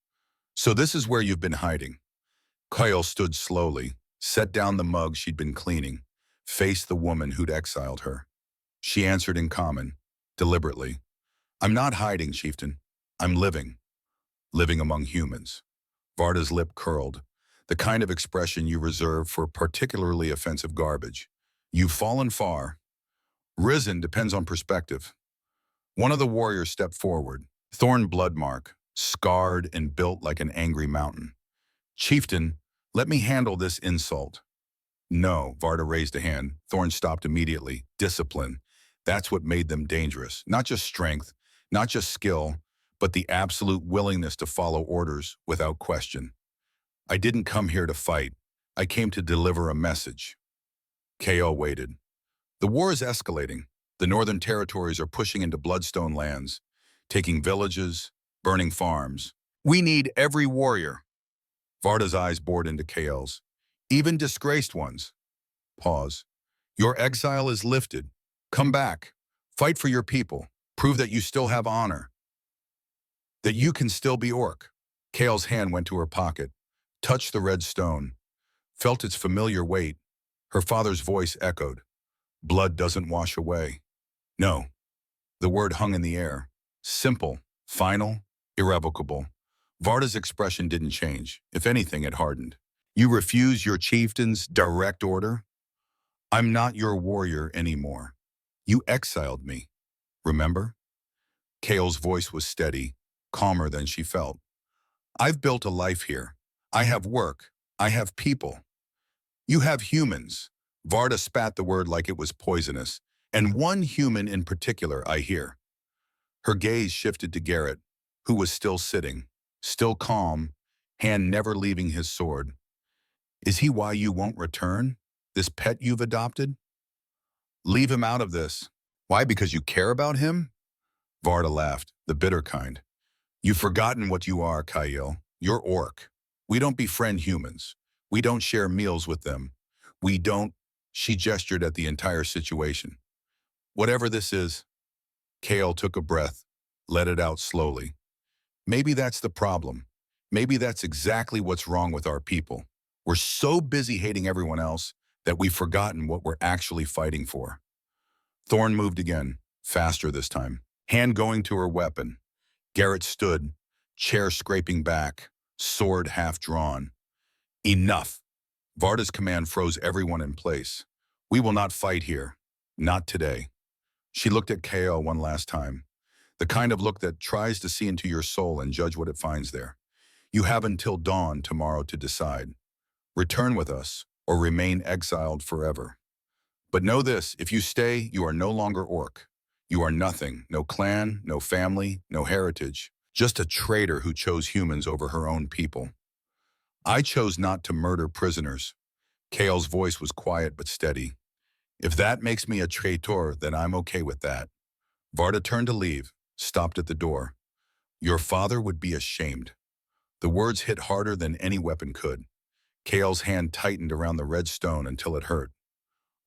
So this is where you've been hiding. Kyle stood slowly, set down the mug she'd been cleaning, faced the woman who'd exiled her. She answered in common, deliberately. I'm not hiding, chieftain. I'm living. Living among humans. Varda's lip curled, the kind of expression you reserve for particularly offensive garbage. You've fallen far. Risen depends on perspective. One of the warriors stepped forward, thorn blood mark, scarred and built like an angry mountain. Chieftain, let me handle this insult. No, Varda raised a hand. Thorn stopped immediately. Discipline. That's what made them dangerous. Not just strength, not just skill, but the absolute willingness to follow orders without question. I didn't come here to fight. I came to deliver a message. KO waited. The war is escalating. The northern territories are pushing into Bloodstone lands, taking villages, burning farms. We need every warrior. Varda's eyes bored into KL's. Even disgraced ones. Pause. Your exile is lifted. Come back. Fight for your people. Prove that you still have honor. That you can still be Orc. Kale's hand went to her pocket, touched the red stone, felt its familiar weight. Her father's voice echoed. Blood doesn't wash away. No. The word hung in the air. Simple, final, irrevocable. Varda's expression didn't change. If anything, it hardened. You refuse your chieftain's direct order? I'm not your warrior anymore. You exiled me. Remember? Kale's voice was steady, calmer than she felt. I've built a life here. I have work. I have people. You have humans. Varda spat the word like it was poisonous. And one human in particular, I hear. Her gaze shifted to Garrett, who was still sitting, still calm, hand never leaving his sword. Is he why you won't return? This pet you've adopted? Leave him out of this. Why, because you care about him? Varda laughed, the bitter kind. You've forgotten what you are, Kyle. You're Orc. We don't befriend humans. We don't share meals with them. We don't. She gestured at the entire situation. Whatever this is, Kale took a breath, let it out slowly. Maybe that's the problem. Maybe that's exactly what's wrong with our people. We're so busy hating everyone else that we've forgotten what we're actually fighting for. Thorn moved again, faster this time, hand going to her weapon. Garrett stood, chair scraping back, sword half drawn. Enough! Varda's command froze everyone in place. We will not fight here. Not today. She looked at KO one last time, the kind of look that tries to see into your soul and judge what it finds there. You have until dawn tomorrow to decide. Return with us or remain exiled forever. But know this, if you stay, you are no longer Orc. You are nothing, no clan, no family, no heritage, just a traitor who chose humans over her own people. I chose not to murder prisoners. Kale's voice was quiet but steady. If that makes me a traitor, then I'm okay with that. Varda turned to leave, stopped at the door. Your father would be ashamed. The words hit harder than any weapon could. Kale's hand tightened around the red stone until it hurt.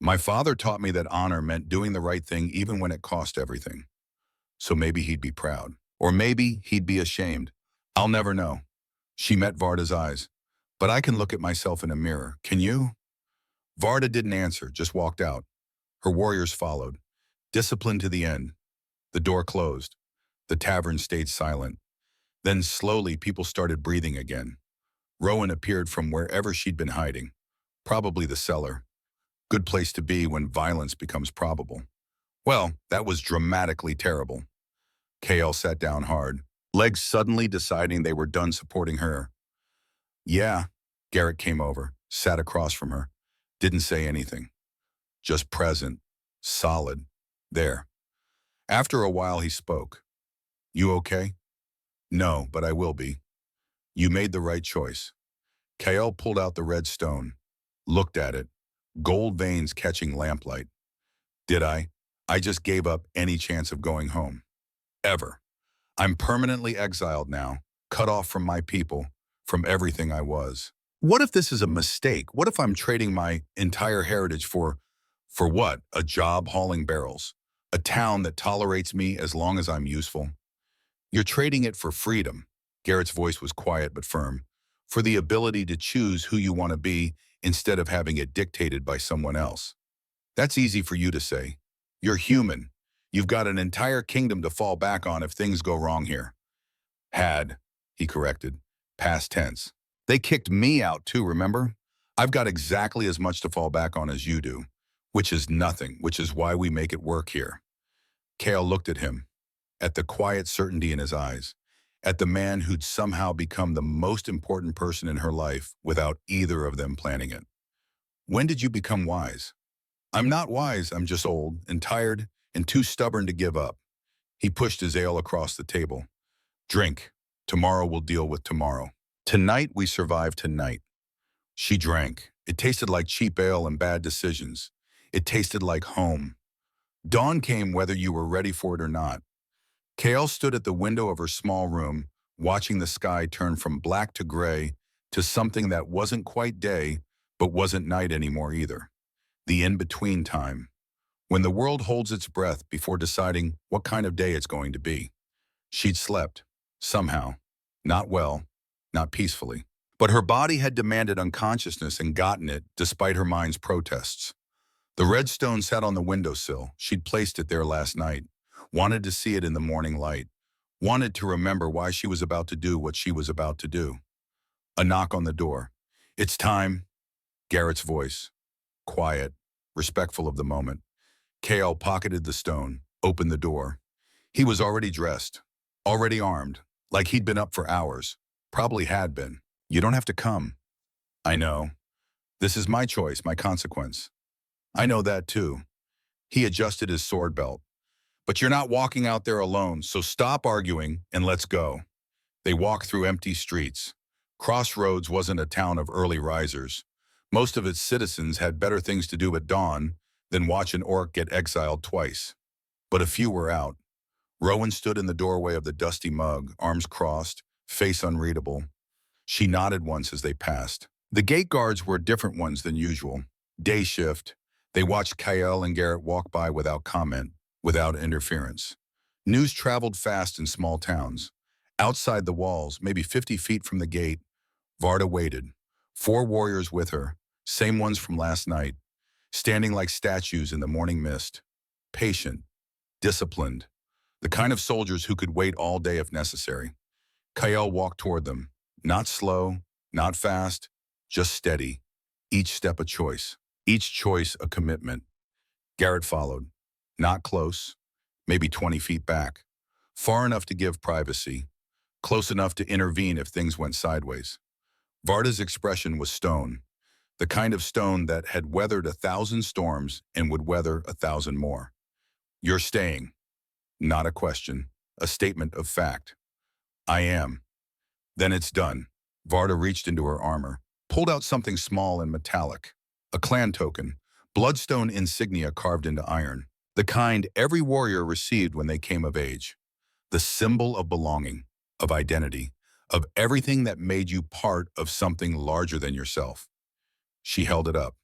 My father taught me that honor meant doing the right thing even when it cost everything. So maybe he'd be proud. Or maybe he'd be ashamed. I'll never know. She met Varda's eyes. But I can look at myself in a mirror. Can you? Varda didn't answer, just walked out. Her warriors followed, disciplined to the end. The door closed. The tavern stayed silent. Then slowly people started breathing again. Rowan appeared from wherever she'd been hiding, probably the cellar. Good place to be when violence becomes probable. Well, that was dramatically terrible. KL sat down hard, legs suddenly deciding they were done supporting her. Yeah, Garrett came over, sat across from her, didn't say anything. Just present, solid, there. After a while he spoke. You okay? No, but I will be. You made the right choice. Kael pulled out the red stone, looked at it, gold veins catching lamplight. Did I? I just gave up any chance of going home. Ever. I'm permanently exiled now, cut off from my people, from everything I was. What if this is a mistake? What if I'm trading my entire heritage for what? A job hauling barrels? A town that tolerates me as long as I'm useful? You're trading it for freedom. Garrett's voice was quiet but firm. For the ability to choose who you want to be instead of having it dictated by someone else. That's easy for you to say. You're human. You've got an entire kingdom to fall back on if things go wrong here. Had, he corrected, past tense. They kicked me out too, remember? I've got exactly as much to fall back on as you do, which is nothing, which is why we make it work here. Kale looked at him, at the quiet certainty in his eyes, at the man who'd somehow become the most important person in her life without either of them planning it. When did you become wise? I'm not wise, I'm just old and tired and too stubborn to give up. He pushed his ale across the table. Drink. Tomorrow we'll deal with tomorrow. Tonight we survive tonight. She drank. It tasted like cheap ale and bad decisions. It tasted like home. Dawn came whether you were ready for it or not. Kale stood at the window of her small room, watching the sky turn from black to gray to something that wasn't quite day, but wasn't night anymore either. The in-between time, when the world holds its breath before deciding what kind of day it's going to be. She'd slept, somehow, not well, not peacefully. But her body had demanded unconsciousness and gotten it despite her mind's protests. The red stone sat on the windowsill. She'd placed it there last night, wanted to see it in the morning light, wanted to remember why she was about to do what she was about to do. A knock on the door. It's time. Garrett's voice. Quiet, respectful of the moment. Kale pocketed the stone, opened the door. He was already dressed, already armed, like he'd been up for hours. Probably had been. You don't have to come. I know. This is my choice, my consequence. I know that too. He adjusted his sword belt. But you're not walking out there alone, so stop arguing and let's go. They walked through empty streets. Crossroads wasn't a town of early risers. Most of its citizens had better things to do at dawn than watch an orc get exiled twice. But a few were out. Rowan stood in the doorway of the dusty mug, arms crossed, face unreadable. She nodded once as they passed. The gate guards were different ones than usual. Day shift. They watched Kyle and Garrett walk by without comment, without interference. News traveled fast in small towns. Outside the walls, maybe 50 feet from the gate, Varda waited. 4 warriors with her, same ones from last night, standing like statues in the morning mist. Patient, disciplined, the kind of soldiers who could wait all day if necessary. Kyle walked toward them, not slow, not fast, just steady. Each step a choice, each choice a commitment. Garrett followed, not close, maybe 20 feet back, far enough to give privacy, close enough to intervene if things went sideways. Varda's expression was stone, the kind of stone that had weathered 1,000 storms and would weather 1,000 more. You're staying. Not a question, a statement of fact. I am. Then it's done. Varda reached into her armor, pulled out something small and metallic, a clan token, bloodstone insignia carved into iron, the kind every warrior received when they came of age, the symbol of belonging, of identity, of everything that made you part of something larger than yourself. She held it up,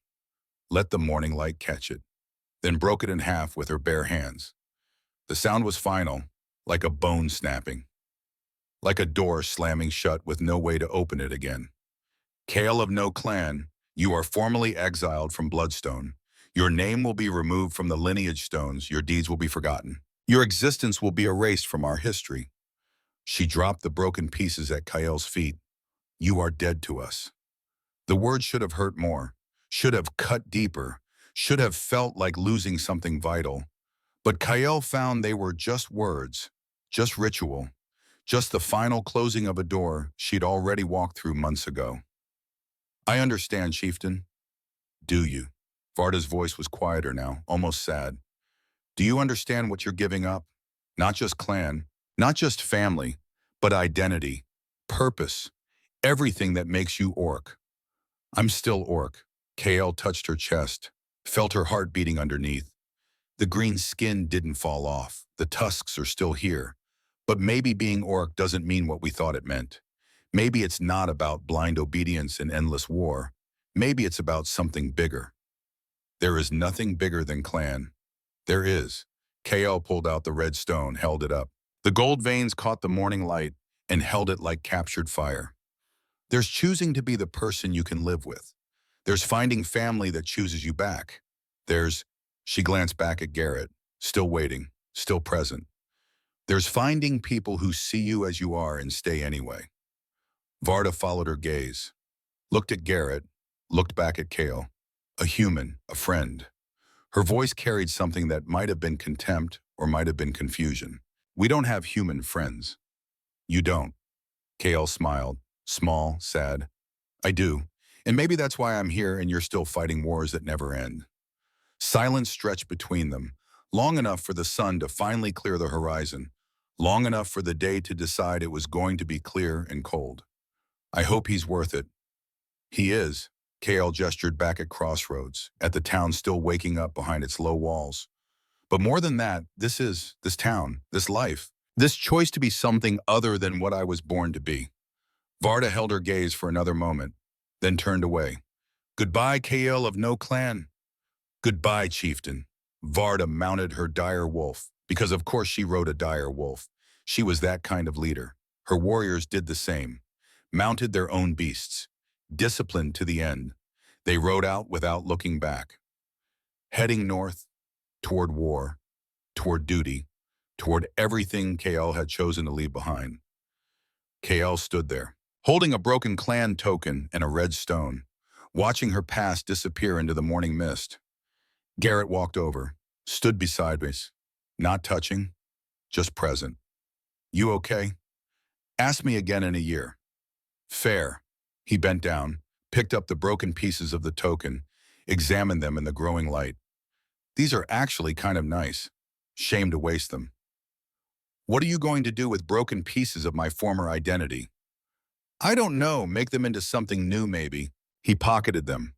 let the morning light catch it, then broke it in half with her bare hands. The sound was final, like a bone snapping, like a door slamming shut with no way to open it again. Kale of no clan, you are formally exiled from Bloodstone. Your name will be removed from the lineage stones, your deeds will be forgotten. Your existence will be erased from our history. She dropped the broken pieces at Kale's feet. You are dead to us. The words should have hurt more, should have cut deeper, should have felt like losing something vital. But Kyle found they were just words, just ritual, just the final closing of a door she'd already walked through months ago. I understand, chieftain. Do you? Varda's voice was quieter now, almost sad. Do you understand what you're giving up? Not just clan, not just family, but identity, purpose, everything that makes you orc. I'm still orc. KL touched her chest, felt her heart beating underneath. The green skin didn't fall off. The tusks are still here. But maybe being orc doesn't mean what we thought it meant. Maybe it's not about blind obedience and endless war. Maybe it's about something bigger. There is nothing bigger than clan. There is. KL pulled out the red stone, held it up. The gold veins caught the morning light and held it like captured fire. There's choosing to be the person you can live with. There's finding family that chooses you back. She glanced back at Garrett, still waiting, still present. There's finding people who see you as you are and stay anyway. Varda followed her gaze, looked at Garrett, looked back at Kale. A human, a friend. Her voice carried something that might have been contempt or might have been confusion. We don't have human friends. You don't. Kale smiled, small, sad. I do. And maybe that's why I'm here and you're still fighting wars that never end. Silence stretched between them, long enough for the sun to finally clear the horizon, long enough for the day to decide it was going to be clear and cold. I hope he's worth it. He is. Kale gestured back at Crossroads, at the town still waking up behind its low walls. But more than that, this town, this life, this choice to be something other than what I was born to be. Varda held her gaze for another moment, then turned away. Goodbye, Kale of no clan. Goodbye, chieftain. Varda mounted her dire wolf, because of course she rode a dire wolf. She was that kind of leader. Her warriors did the same, mounted their own beasts, disciplined to the end. They rode out without looking back. Heading north, toward war, toward duty, toward everything KL had chosen to leave behind. KL stood there, holding a broken clan token and a red stone, watching her past disappear into the morning mist. Garrett walked over, stood beside me, not touching, just present. You okay? Ask me again in a year. Fair. He bent down, picked up the broken pieces of the token, examined them in the growing light. These are actually kind of nice. Shame to waste them. What are you going to do with broken pieces of my former identity? I don't know, make them into something new maybe. He pocketed them.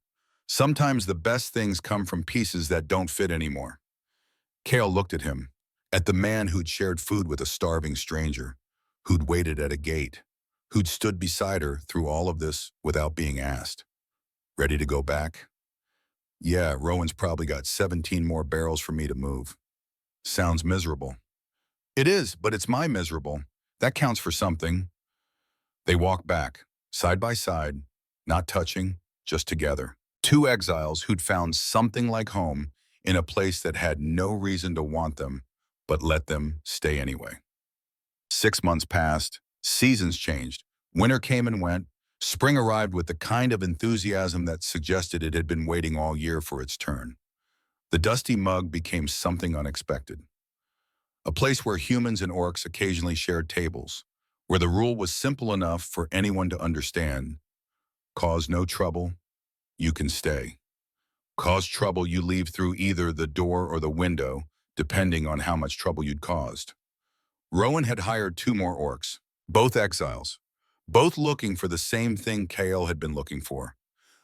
Sometimes the best things come from pieces that don't fit anymore. Kale looked at him, at the man who'd shared food with a starving stranger, who'd waited at a gate, who'd stood beside her through all of this without being asked. Ready to go back? Yeah, Rowan's probably got 17 more barrels for me to move. Sounds miserable. It is, but it's my miserable. That counts for something. They walked back, side by side, not touching, just together. Two exiles who'd found something like home in a place that had no reason to want them, but let them stay anyway. 6 months passed, seasons changed, winter came and went, spring arrived with the kind of enthusiasm that suggested it had been waiting all year for its turn. The dusty mug became something unexpected. A place where humans and orcs occasionally shared tables, where the rule was simple enough for anyone to understand. Cause no trouble, you can stay. Cause trouble, you leave through either the door or the window, depending on how much trouble you'd caused. Rowan had hired 2 more orcs, both exiles, both looking for the same thing Kale had been looking for.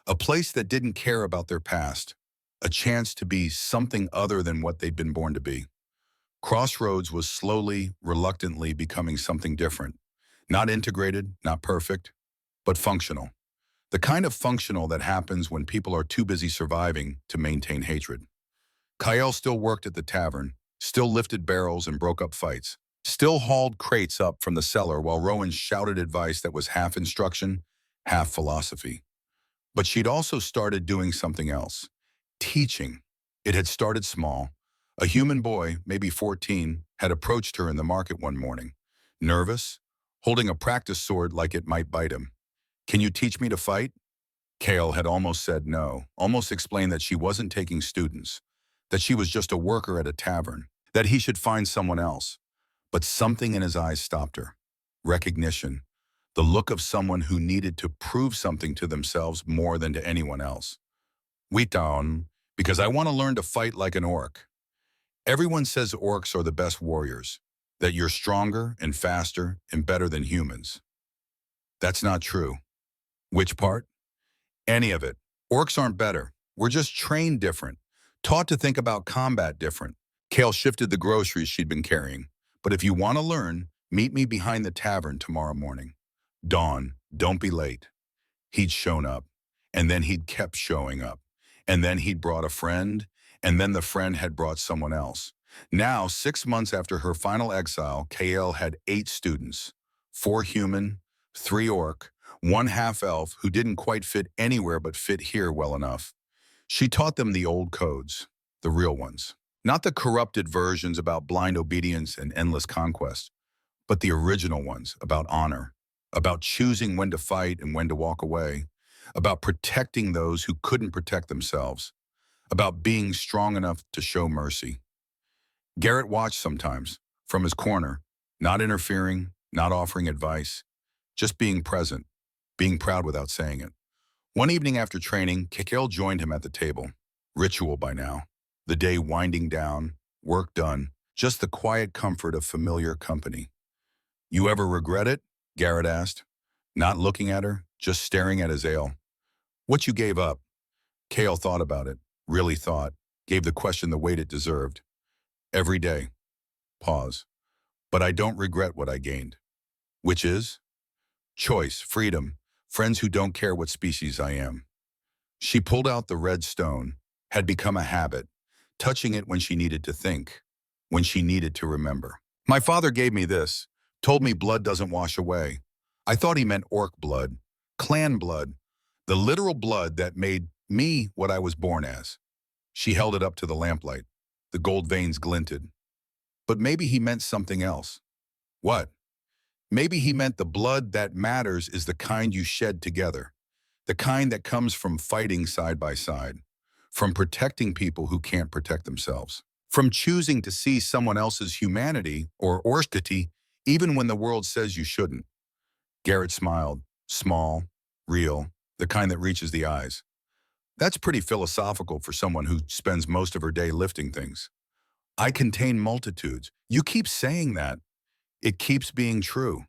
A place that didn't care about their past, a chance to be something other than what they'd been born to be. Crossroads was slowly, reluctantly becoming something different. Not integrated, not perfect, but functional. The kind of functional that happens when people are too busy surviving to maintain hatred. Kyle still worked at the tavern, still lifted barrels and broke up fights, still hauled crates up from the cellar while Rowan shouted advice that was half instruction, half philosophy. But she'd also started doing something else. Teaching. It had started small. A human boy, maybe 14, had approached her in the market one morning, nervous, holding a practice sword like it might bite him. Can you teach me to fight? Kale had almost said no, almost explained that she wasn't taking students, that she was just a worker at a tavern, that he should find someone else. But something in his eyes stopped her. Recognition. The look of someone who needed to prove something to themselves more than to anyone else. Wait down, because I want to learn to fight like an orc. Everyone says orcs are the best warriors. that you're stronger and faster and better than humans. That's not true. Which part? Any of it. Orcs aren't better. We're just trained different, taught to think about combat different. Kale shifted the groceries she'd been carrying. But if you want to learn, meet me behind the tavern tomorrow morning. Dawn, don't be late. He'd shown up, and then he'd kept showing up, and then he'd brought a friend, and then the friend had brought someone else. Now, 6 months after her final exile, KL had 8 students, 4 human, 3 orc, 1 half-elf who didn't quite fit anywhere but fit here well enough. She taught them the old codes, the real ones, not the corrupted versions about blind obedience and endless conquest, but the original ones about honor, about choosing when to fight and when to walk away, about protecting those who couldn't protect themselves, about being strong enough to show mercy. Garrett watched sometimes, from his corner, not interfering, not offering advice, just being present, being proud without saying it. One evening after training, Kikil joined him at the table. Ritual by now. The day winding down, work done, just the quiet comfort of familiar company. You ever regret it? Garrett asked, not looking at her, just staring at his ale. What you gave up? Kale thought about it, really thought, gave the question the weight it deserved. Every day. Pause. But I don't regret what I gained. Which is? Choice, freedom, friends who don't care what species I am. She pulled out the red stone, had become a habit, touching it when she needed to think, when she needed to remember. My father gave me this, told me blood doesn't wash away. I thought he meant orc blood, clan blood, the literal blood that made me what I was born as. She held it up to the lamplight. The gold veins glinted. But maybe he meant something else. What? Maybe he meant the blood that matters is the kind you shed together, the kind that comes from fighting side by side, from protecting people who can't protect themselves, from choosing to see someone else's humanity or orskity even when the world says you shouldn't. Garrett smiled, small, real, the kind that reaches the eyes. That's pretty philosophical for someone who spends most of her day lifting things. I contain multitudes. You keep saying that. It keeps being true.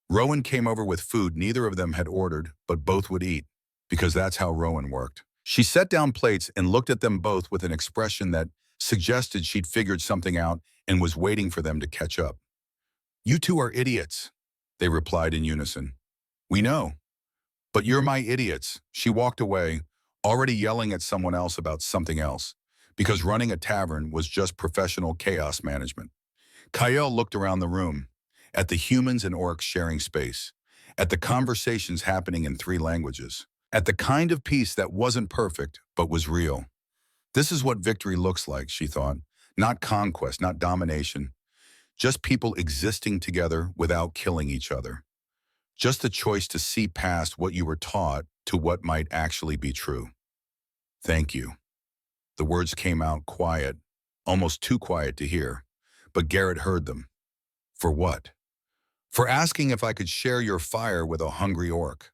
Rowan came over with food neither of them had ordered, but both would eat, because that's how Rowan worked. She set down plates and looked at them both with an expression that suggested she'd figured something out and was waiting for them to catch up. You two are idiots, they replied in unison. We know. But you're my idiots. She walked away, already yelling at someone else about something else, because running a tavern was just professional chaos management. Kyle looked around the room, at the humans and orcs sharing space, at the conversations happening in 3 languages, at the kind of peace that wasn't perfect, but was real. This is what victory looks like, she thought. Not conquest, not domination. Just people existing together without killing each other. Just the choice to see past what you were taught to what might actually be true. Thank you. The words came out quiet, almost too quiet to hear, but Garrett heard them. For what? For asking if I could share your fire with a hungry orc.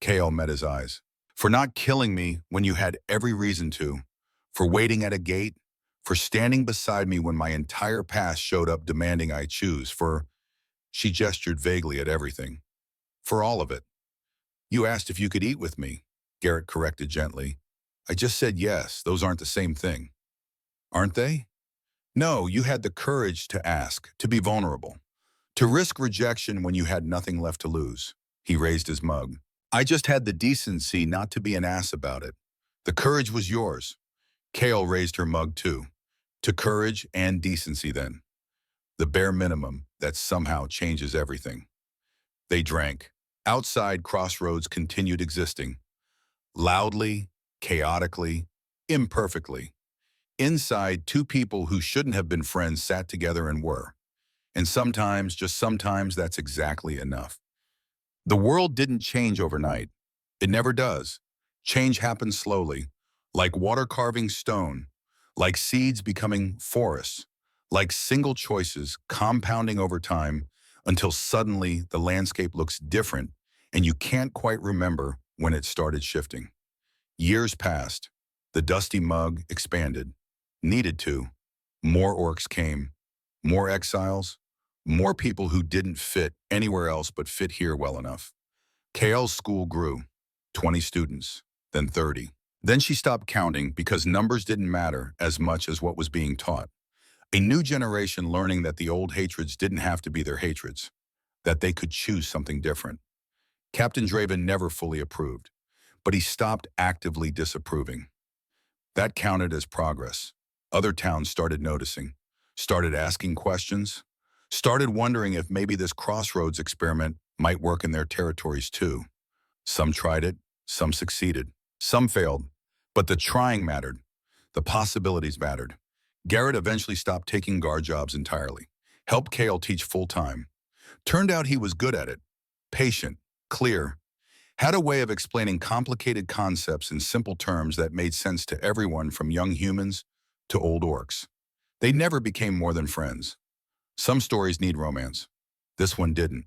Kale met his eyes. For not killing me when you had every reason to. For waiting at a gate. For standing beside me when my entire past showed up demanding I choose. For, she gestured vaguely at everything. For all of it. You asked if you could eat with me, Garrett corrected gently. I just said yes, those aren't the same thing. Aren't they? No, you had the courage to ask, to be vulnerable, to risk rejection when you had nothing left to lose. He raised his mug. I just had the decency not to be an ass about it. The courage was yours. Kale raised her mug too. To courage and decency then. The bare minimum that somehow changes everything. They drank. Outside, Crossroads continued existing. Loudly, chaotically, imperfectly. Inside, 2 people who shouldn't have been friends sat together and were. And sometimes, just sometimes, that's exactly enough. The world didn't change overnight. It never does. Change happens slowly, like water carving stone, like seeds becoming forests, like single choices compounding over time until suddenly the landscape looks different and you can't quite remember when it started shifting. Years passed. The dusty mug expanded. Needed to. More orcs came. more exiles, more people who didn't fit anywhere else but fit here well enough. KL's school grew, 20 students, then 30. Then she stopped counting because numbers didn't matter as much as what was being taught. A new generation learning that the old hatreds didn't have to be their hatreds, that they could choose something different. Captain Draven never fully approved, but he stopped actively disapproving. That counted as progress. Other towns started noticing, started asking questions, started wondering if maybe this crossroads experiment might work in their territories too. Some tried it, some succeeded, some failed, but the trying mattered. The possibilities mattered. Garrett eventually stopped taking guard jobs entirely, helped Kale teach full-time. Turned out he was good at it, patient, clear, had a way of explaining complicated concepts in simple terms that made sense to everyone from young humans to old orcs. They never became more than friends. Some stories need romance. This one didn't.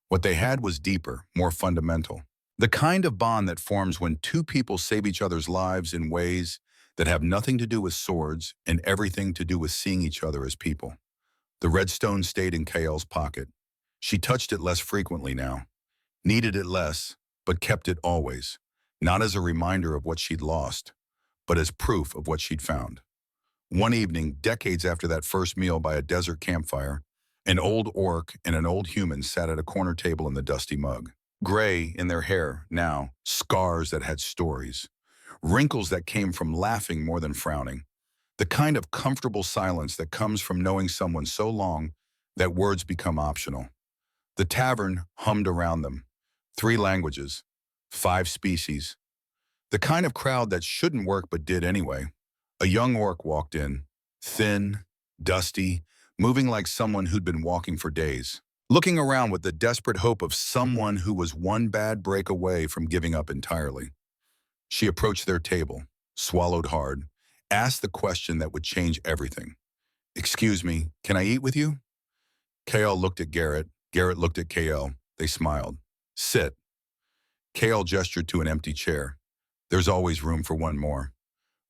What they had was deeper, more fundamental. The kind of bond that forms when two people save each other's lives in ways that have nothing to do with swords and everything to do with seeing each other as people. The red stone stayed in Kael's pocket. She touched it less frequently now, needed it less, but kept it always, not as a reminder of what she'd lost, but as proof of what she'd found. One evening, decades after that first meal by a desert campfire, an old orc and an old human sat at a corner table in the dusty mug. Gray in their hair, now, scars that had stories, wrinkles that came from laughing more than frowning, the kind of comfortable silence that comes from knowing someone so long that words become optional. The tavern hummed around them. 3 languages, 5 species. The kind of crowd that shouldn't work but did anyway. A young orc walked in, thin, dusty, moving like someone who'd been walking for days, looking around with the desperate hope of someone who was one bad break away from giving up entirely. She approached their table, swallowed hard, asked the question that would change everything. "Excuse me, can I eat with you?" Kael looked at Garrett. Garrett looked at Kael. They smiled. "Sit." Kael gestured to an empty chair. "There's always room for one more."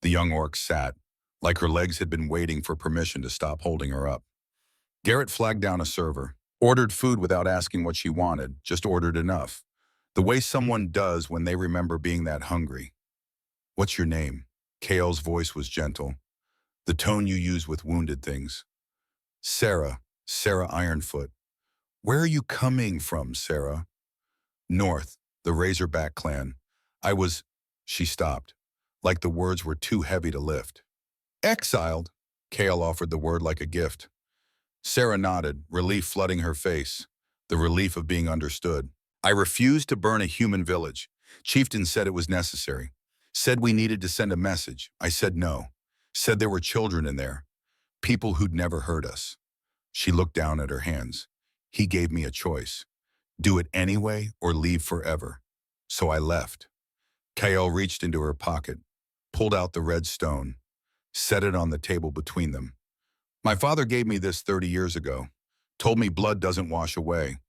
The young orc sat, like her legs had been waiting for permission to stop holding her up. Garrett flagged down a server, ordered food without asking what she wanted, just ordered enough. The way someone does when they remember being that hungry. "What's your name?" Kael's voice was gentle, the tone you use with wounded things. "Sarah, Sarah Ironfoot." "Where are you coming from, Sarah?" "North, the Razorback clan. I was—" She stopped, like the words were too heavy to lift. "Exiled?" Kael offered the word like a gift. Sarah nodded, relief flooding her face, the relief of being understood. "I refused to burn a human village. Chieftain said it was necessary. Said we needed to send a message. I said no. Said there were children in there. People who'd never hurt us." She looked down at her hands. "He gave me a choice. Do it anyway or leave forever. So I left." Kael reached into her pocket, pulled out the red stone, set it on the table between them. "My father gave me this 30 years ago. Told me blood doesn't wash away.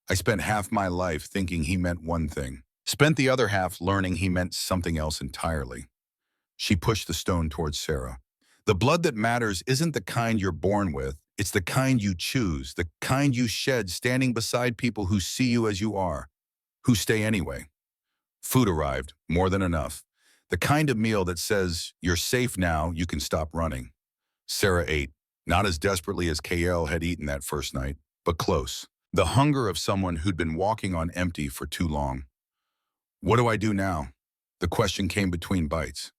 I spent half my life thinking he meant one thing. Spent the other half learning he meant something else entirely." She pushed the stone towards Sarah. "The blood that matters isn't the kind you're born with. It's the kind you choose, the kind you shed standing beside people who see you as you are, who stay anyway." Food arrived, more than enough. The kind of meal that says, "You're safe now, you can stop running." Sarah ate, not as desperately as Kael had eaten that first night, but close. The hunger of someone who'd been walking on empty for too long. "What do I do now?" The question came between bites.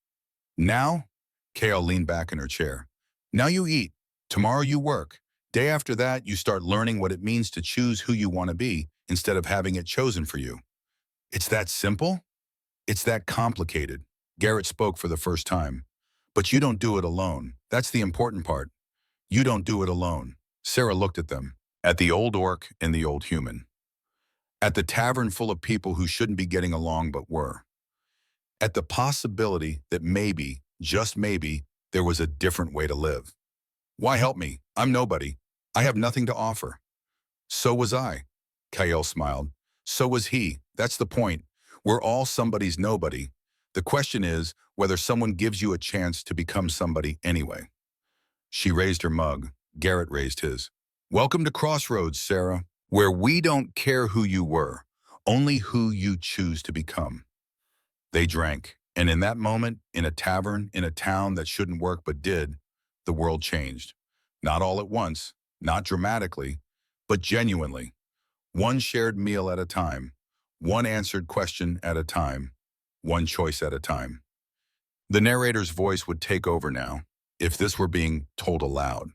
"Now?" Kael leaned back in her chair. "Now you eat. Tomorrow you work. Day after that, you start learning what it means to choose who you want to be instead of having it chosen for you." "It's that simple?" "It's that complicated." Garrett spoke for the first time. "But you don't do it alone. That's the important part. You don't do it alone." Sarah looked at them, at the old orc and the old human, at the tavern full of people who shouldn't be getting along but were, at the possibility that maybe, just maybe, there was a different way to live. "Why help me? I'm nobody. I have nothing to offer." "So was I." Kael smiled. "So was he. That's the point. We're all somebody's nobody. The question is whether someone gives you a chance to become somebody anyway." She raised her mug, Garrett raised his. Welcome to Crossroads, Sarah, where we don't care who you were, only who you choose to become. They drank, and in that moment, in a tavern, in a town that shouldn't work but did, the world changed. Not all at once, not dramatically, but genuinely. One shared meal at a time, one answered question at a time, one choice at a time. The narrator's voice would take over now, if this were being told aloud,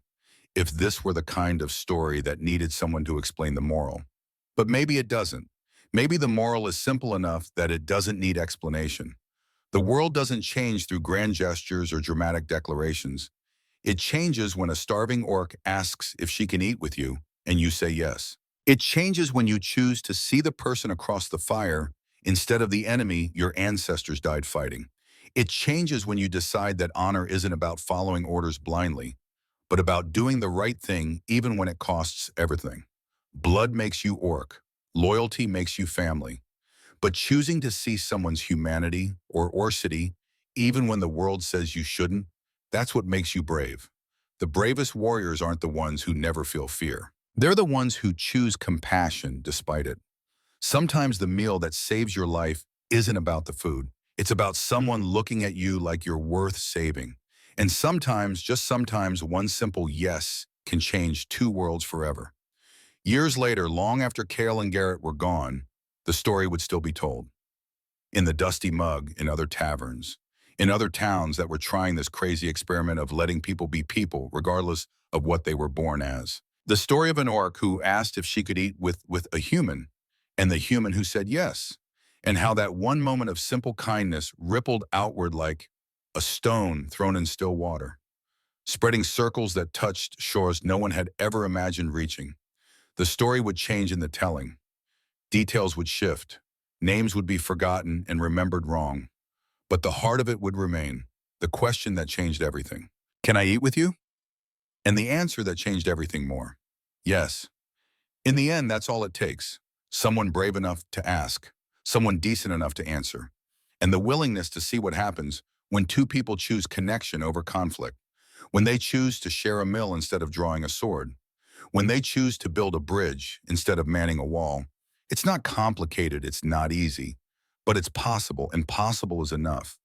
if this were the kind of story that needed someone to explain the moral. But maybe it doesn't. Maybe the moral is simple enough that it doesn't need explanation. The world doesn't change through grand gestures or dramatic declarations. It changes when a starving orc asks if she can eat with you, and you say yes. It changes when you choose to see the person across the fire instead of the enemy your ancestors died fighting. It changes when you decide that honor isn't about following orders blindly, but about doing the right thing even when it costs everything. Blood makes you orc. Loyalty makes you family. But choosing to see someone's humanity or orcity, even when the world says you shouldn't, that's what makes you brave. The bravest warriors aren't the ones who never feel fear. They're the ones who choose compassion despite it. Sometimes the meal that saves your life isn't about the food. It's about someone looking at you like you're worth saving. And sometimes, just sometimes, one simple yes can change two worlds forever. Years later, long after Kale and Garrett were gone, the story would still be told. In the dusty mug, in other taverns, in other towns that were trying this crazy experiment of letting people be people, regardless of what they were born as. The story of an orc who asked if she could eat with a human, and the human who said yes, and how that one moment of simple kindness rippled outward like a stone thrown in still water, spreading circles that touched shores no one had ever imagined reaching. The story would change in the telling. Details would shift. Names would be forgotten and remembered wrong. But the heart of it would remain, the question that changed everything. Can I eat with you? And the answer that changed everything more. Yes. In the end, that's all it takes. Someone brave enough to ask. Someone decent enough to answer. And the willingness to see what happens when two people choose connection over conflict. When they choose to share a meal instead of drawing a sword. When they choose to build a bridge instead of manning a wall. It's not complicated, it's not easy. But it's possible, and possible is enough.